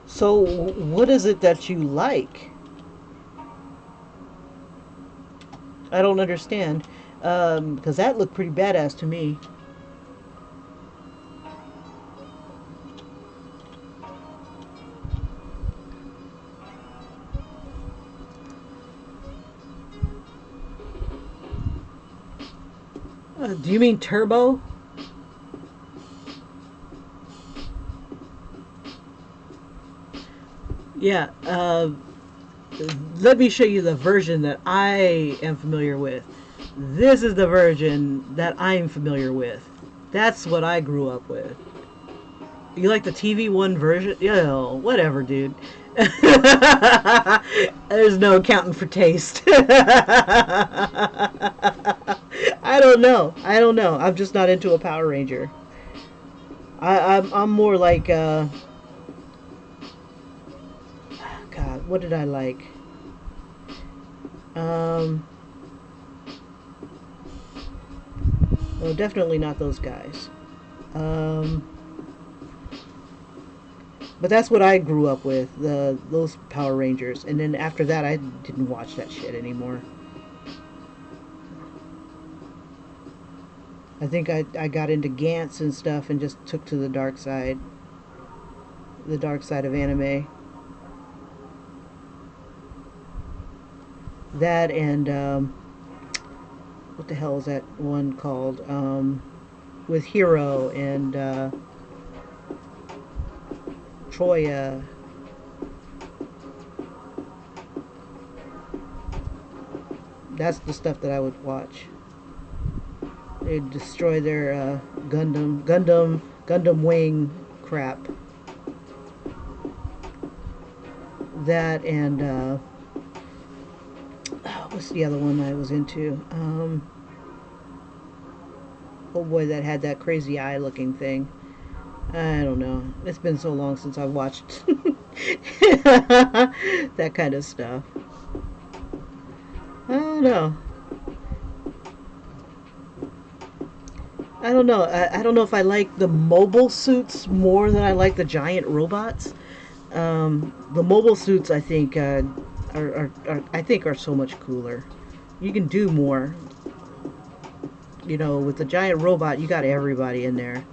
so, what is it that you like? I don't understand. Because that looked pretty badass to me. Do you mean Turbo? Yeah. Let me show you the version that I am familiar with. This is the version that I'm familiar with. That's what I grew up with. You like the TV one version? Yeah, whatever, dude. There's no accounting for taste. I don't know. I don't know. I'm just not into a Power Ranger. I'm more like God, what did I like? Well, definitely not those guys. But that's what I grew up with, those Power Rangers. And then after that, I didn't watch that shit anymore. I think I got into Gantz and stuff and just took to the dark side. The dark side of anime. That and, what the hell is that one called? With Hero and, Troya. That's the stuff that I would watch. They'd destroy their Gundam wing crap. That and what's the other one I was into? Oh boy, that had that crazy eye looking thing. I don't know. It's been so long since I watched that kind of stuff. I don't know. I don't know. I don't know if I like the mobile suits more than I like the giant robots. The mobile suits, I think, are so much cooler. You can do more. You know, with the giant robot, you got everybody in there.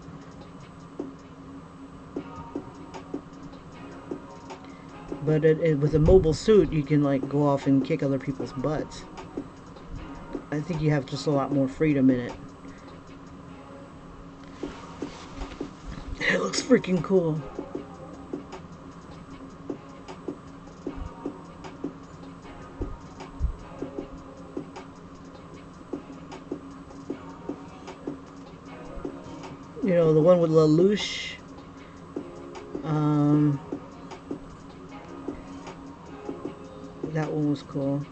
But with a mobile suit, you can like go off and kick other people's butts. I think you have just a lot more freedom in it. It looks freaking cool. You know, the one with Lelouch. Um, that one was cool.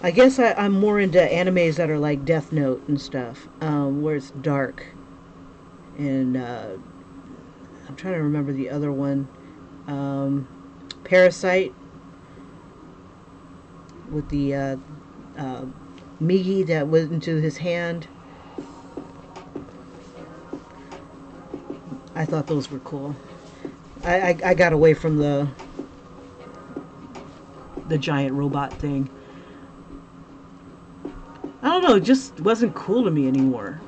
I guess I'm more into animes that are like Death Note and stuff, where it's dark. And I'm trying to remember the other one. Um, Parasite with the uh, Migi that went into his hand. I thought those were cool. I got away from the giant robot thing. I don't know, it just wasn't cool to me anymore.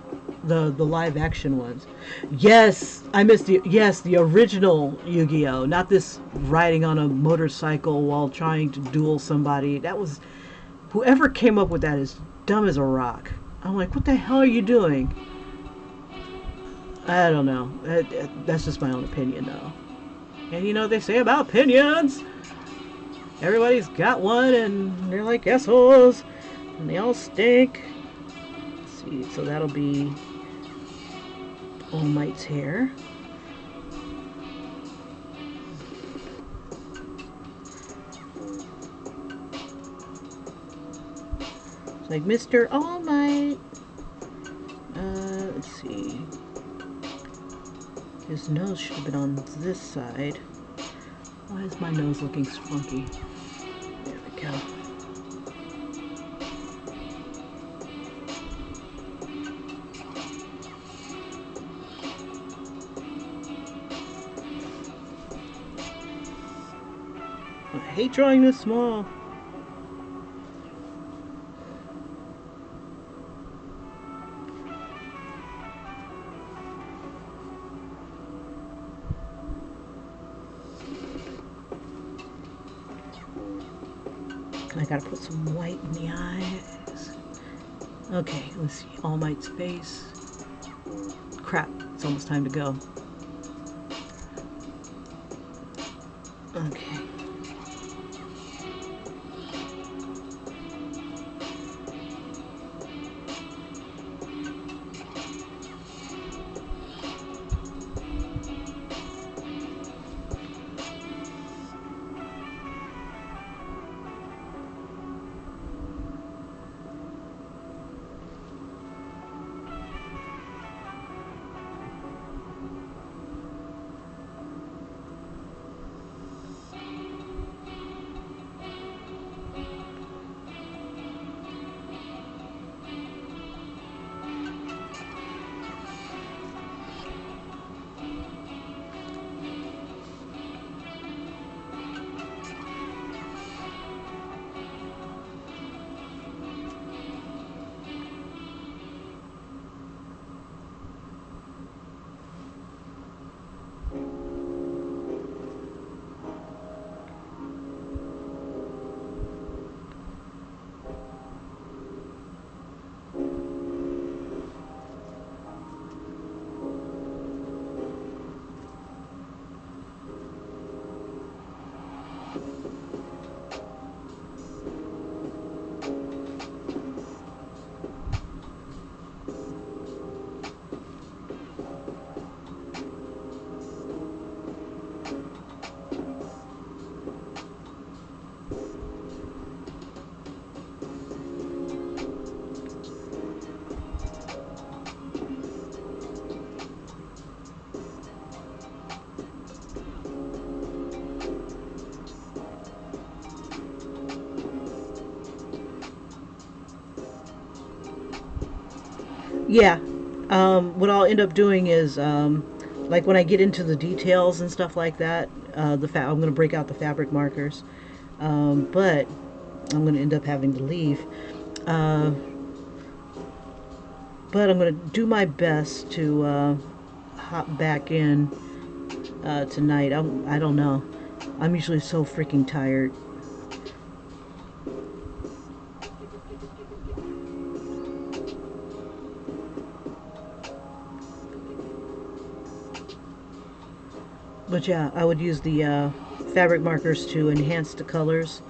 The live action ones. Yes, I missed the original Yu-Gi-Oh, not this riding on a motorcycle while trying to duel somebody. That was whoever came up with that is dumb as a rock. I'm like, what the hell are you doing? I don't know. That's just my own opinion though. And you know what they say about opinions? Everybody's got one and they're like assholes and they all stink. Let's see, so that'll be All Might's hair. It's like Mr. All Might. Let's see. His nose should have been on this side. Why is my nose looking funky? There we go. I hate drawing this small. I gotta put some white in the eyes. Okay, let's see. All Might's face. Crap, it's almost time to go. Okay. Yeah. What I'll end up doing is, like when I get into the details and stuff like that, I'm going to break out the fabric markers. But I'm going to end up having to leave. Uh, but I'm going to do my best to hop back in tonight. I don't know. I'm usually so freaking tired. But yeah, I would use the fabric markers to enhance the colors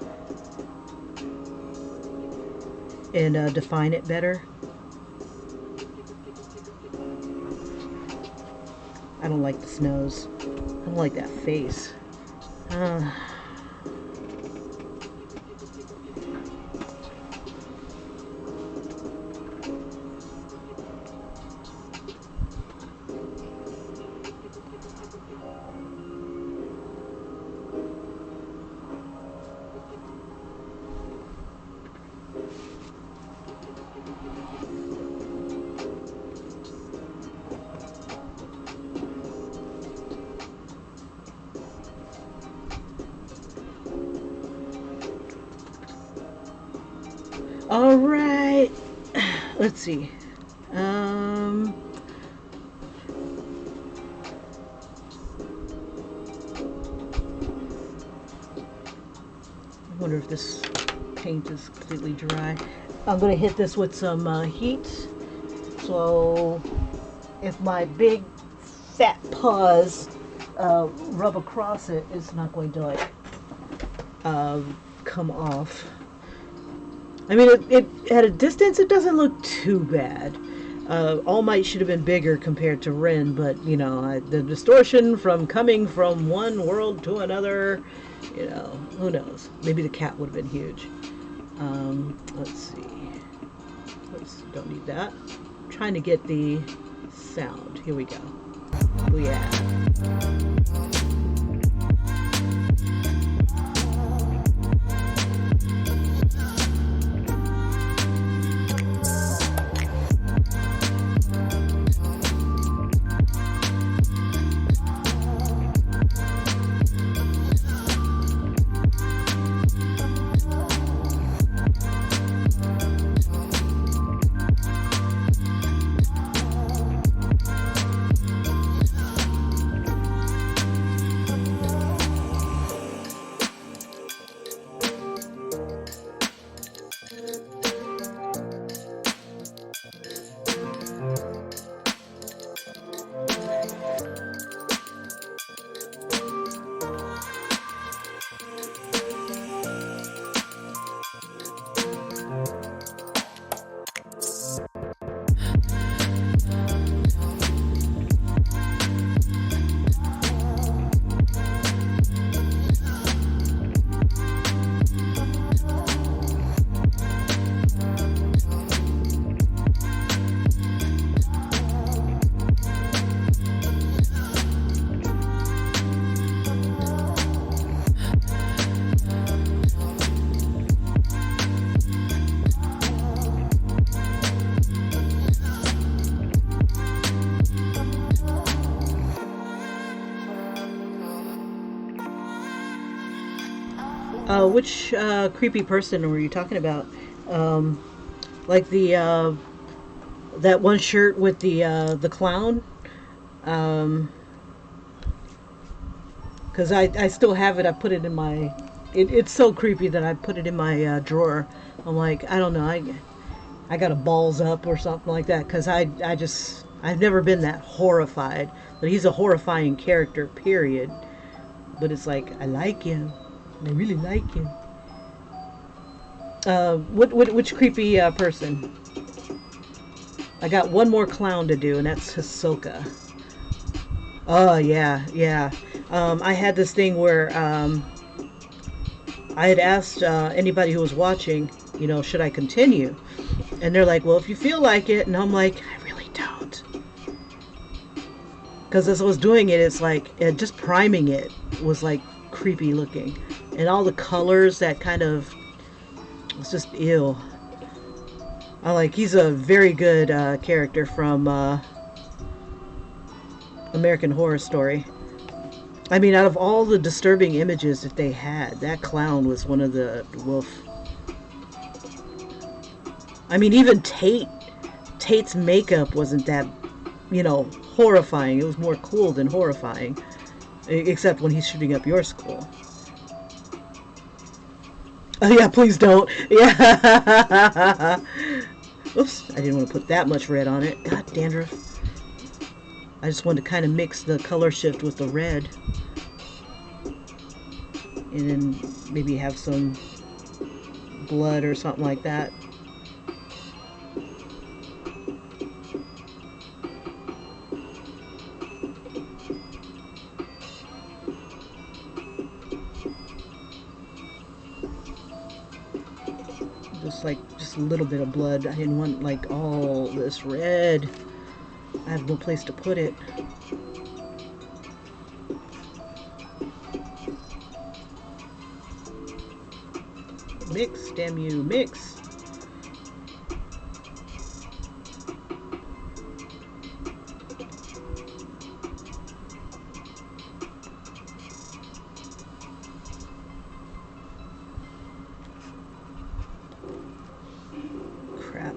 and define it better. I don't like the snows. I don't like that face. Uh, all right. Let's see. Um, I wonder if this paint is completely dry. I'm going to hit this with some heat. So if my big fat paws rub across it, it's not going to like come off. I mean, it at a distance, it doesn't look too bad. All Might should have been bigger compared to Rin, but you know, the distortion from coming from one world to another, you know, who knows? Maybe the cat would have been huge. Let's see. Don't need that. I'm trying to get the sound. Here we go. Oh yeah. Which creepy person were you talking about? Um, like the that one shirt with the clown. Um, because I still have it. I put it in my. It's so creepy that I put it in my drawer. I'm like, I don't know. I got a balls up or something like that because I've never been that horrified. But he's a horrifying character. Period. But it's like I like him. I really like him. Which creepy person? I got one more clown to do, and that's Hisoka. Oh yeah, yeah. I had this thing where I had asked anybody who was watching, you know, should I continue? And they're like, well, if you feel like it. And I'm like, I really don't. Because as I was doing it, it's like just priming it was like creepy looking, and all the colors that kind of it's just ew. He's a very good character from American Horror Story. I mean, out of all the disturbing images that they had, that clown was one of the wolf. I mean, even Tate's makeup wasn't that, horrifying. It was more cool than horrifying, except when he's shooting up your school. Oh yeah, please don't. Yeah. Oops, I didn't want to put that much red on it. God, dandruff. I just wanted to kind of mix the color shift with the red. And then maybe have some blood or something like that. Just a little bit of blood. I didn't want like all this red. I have no place to put it. Mix, damn you, mix. Crap.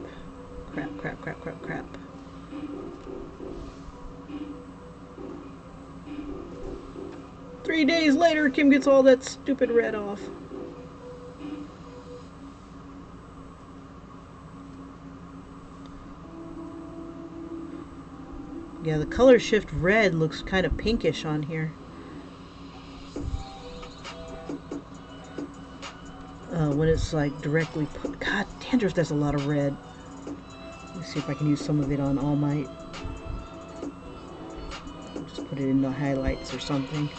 3 days later, Kim gets all that stupid red off. Yeah, the color shift red looks kind of pinkish on here. When it's like directly put. God, dandruff, there's a lot of red. Let's see if I can use some of it on All Might. Just put it in the highlights or something.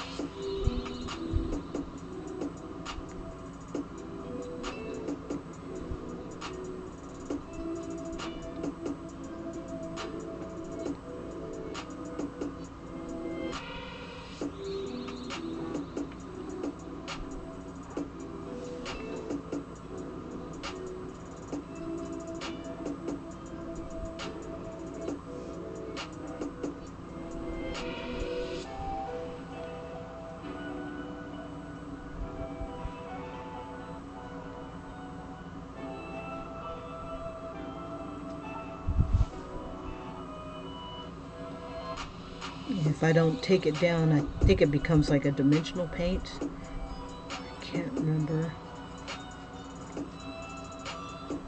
If I don't take it down, I think it becomes like a dimensional paint. I can't remember.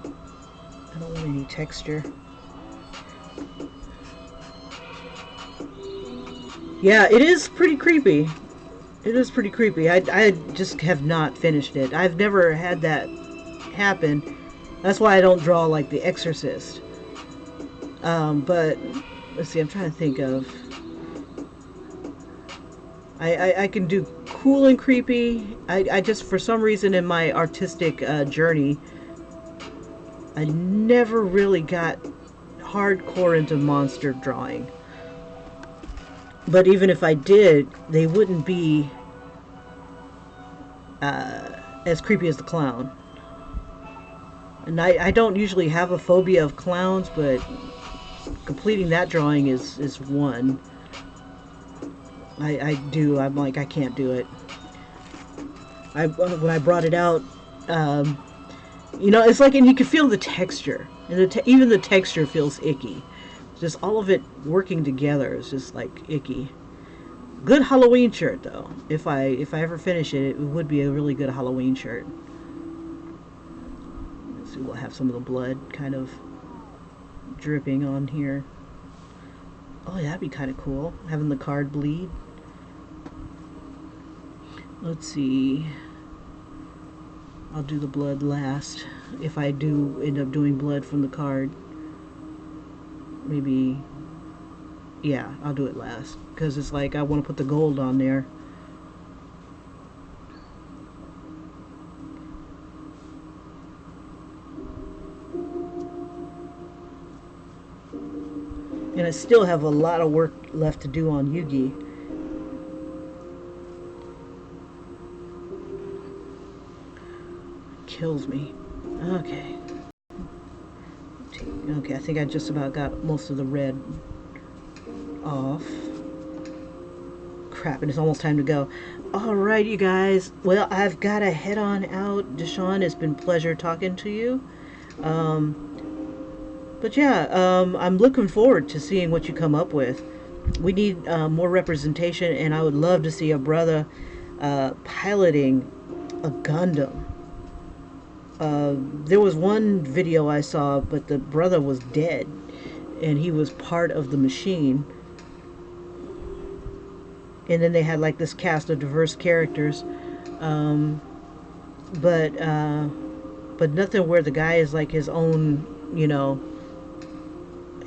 I don't want any texture. Yeah, it is pretty creepy. It is pretty creepy. I just have not finished it. I've never had that happen. That's why I don't draw like The Exorcist. But let's see, I'm trying to think of. I can do cool and creepy. I just, for some reason in my artistic journey, I never really got hardcore into monster drawing. But even if I did, they wouldn't be as creepy as the clown. And I don't usually have a phobia of clowns, but completing that drawing is one. I do. I'm like, I can't do it. When I brought it out, it's like, and you can feel the texture, and even the texture feels icky. Just all of it working together is just like icky. Good Halloween shirt though. If I ever finish it, it would be a really good Halloween shirt. Let's see, we'll have some of the blood kind of dripping on here. Oh, that'd be kind of cool, having the card bleed. Let's see. I'll do the blood last. If I do end up doing blood from the card, maybe, yeah, I'll do it last. Because it's like, I want to put the gold on there. And I still have a lot of work left to do on Yugi. Kills me. Okay. Okay, I think I just about got most of the red off. Crap, and it's almost time to go. Alright, you guys. Well, I've got to head on out. Deshawn, it's been a pleasure talking to you. But yeah, I'm looking forward to seeing what you come up with. We need more representation, and I would love to see a brother piloting a Gundam. There was one video I saw, but the brother was dead, and he was part of the machine. And then they had like this cast of diverse characters, um, but nothing where the guy is like his own, you know,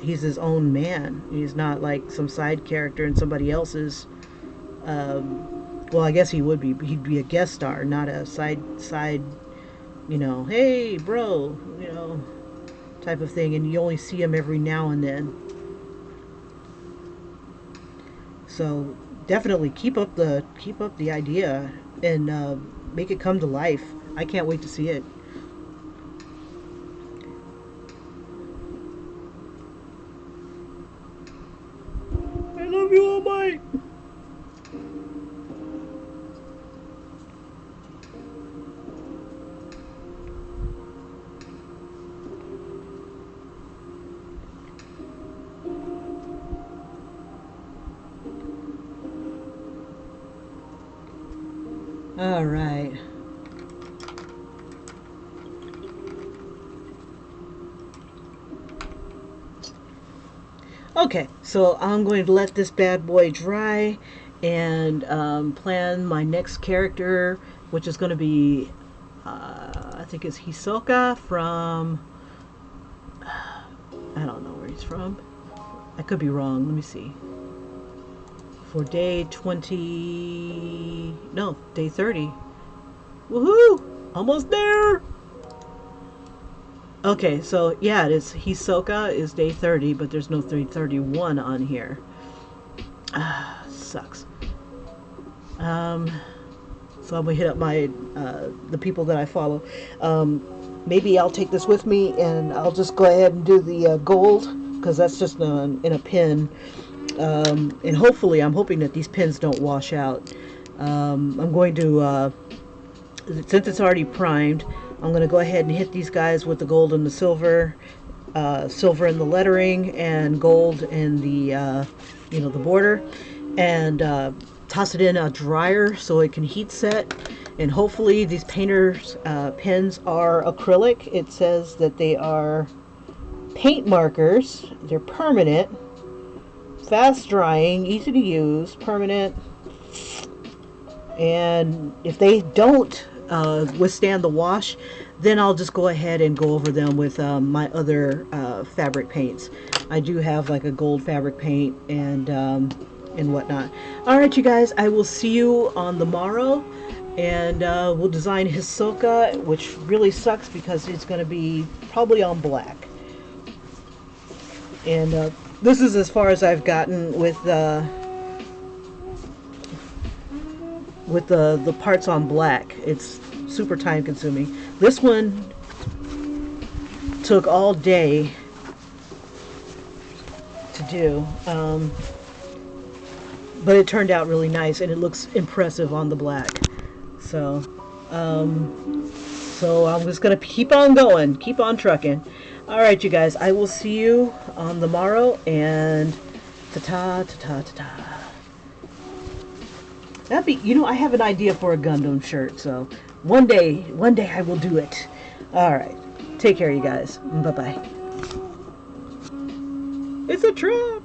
he's his own man. He's not like some side character in somebody else's. Well, I guess he would be. He'd be a guest star, not a side. You know, hey, bro, you know, type of thing. And you only see him every now and then. So definitely keep up the idea and make it come to life. I can't wait to see it. I love you, All Might. All right. Okay, so I'm going to let this bad boy dry and plan my next character, which is going to be, I think it's Hisoka from, I don't know where he's from. I could be wrong. Let me see. For day 20, no, day 30. Woohoo! Almost there! Okay, so yeah, it is Hisoka is day 30, but there's no 331 on here. Ah, sucks. So I'm gonna hit up my the people that I follow. Maybe I'll take this with me, and I'll just go ahead and do the gold, because that's just in a pin. And hopefully, I'm hoping that these pins don't wash out. I'm going to, since it's already primed, I'm going to go ahead and hit these guys with the gold and the silver, silver in the lettering, and gold in the, you know, the border, and toss it in a dryer so it can heat set. And hopefully these painters pens are acrylic. It says that they are paint markers. They're permanent, fast drying, easy to use, permanent. And if they don't withstand the wash, then I'll just go ahead and go over them with my other fabric paints. I do have like a gold fabric paint and whatnot. All right, you guys, I will see you on the morrow, and we'll design Hisoka, which really sucks because it's going to be probably on black. And this is as far as I've gotten with the parts on black. It's super time consuming. This one took all day to do, but it turned out really nice, and it looks impressive on the black. So so I'm just gonna keep on going, keep on trucking. All right, you guys, I will see you on the morrow, and ta-ta, ta-ta, ta-ta. That'd be, you know, I have an idea for a Gundam shirt, so one day I will do it. All right, take care, you guys. Bye-bye. It's a trap.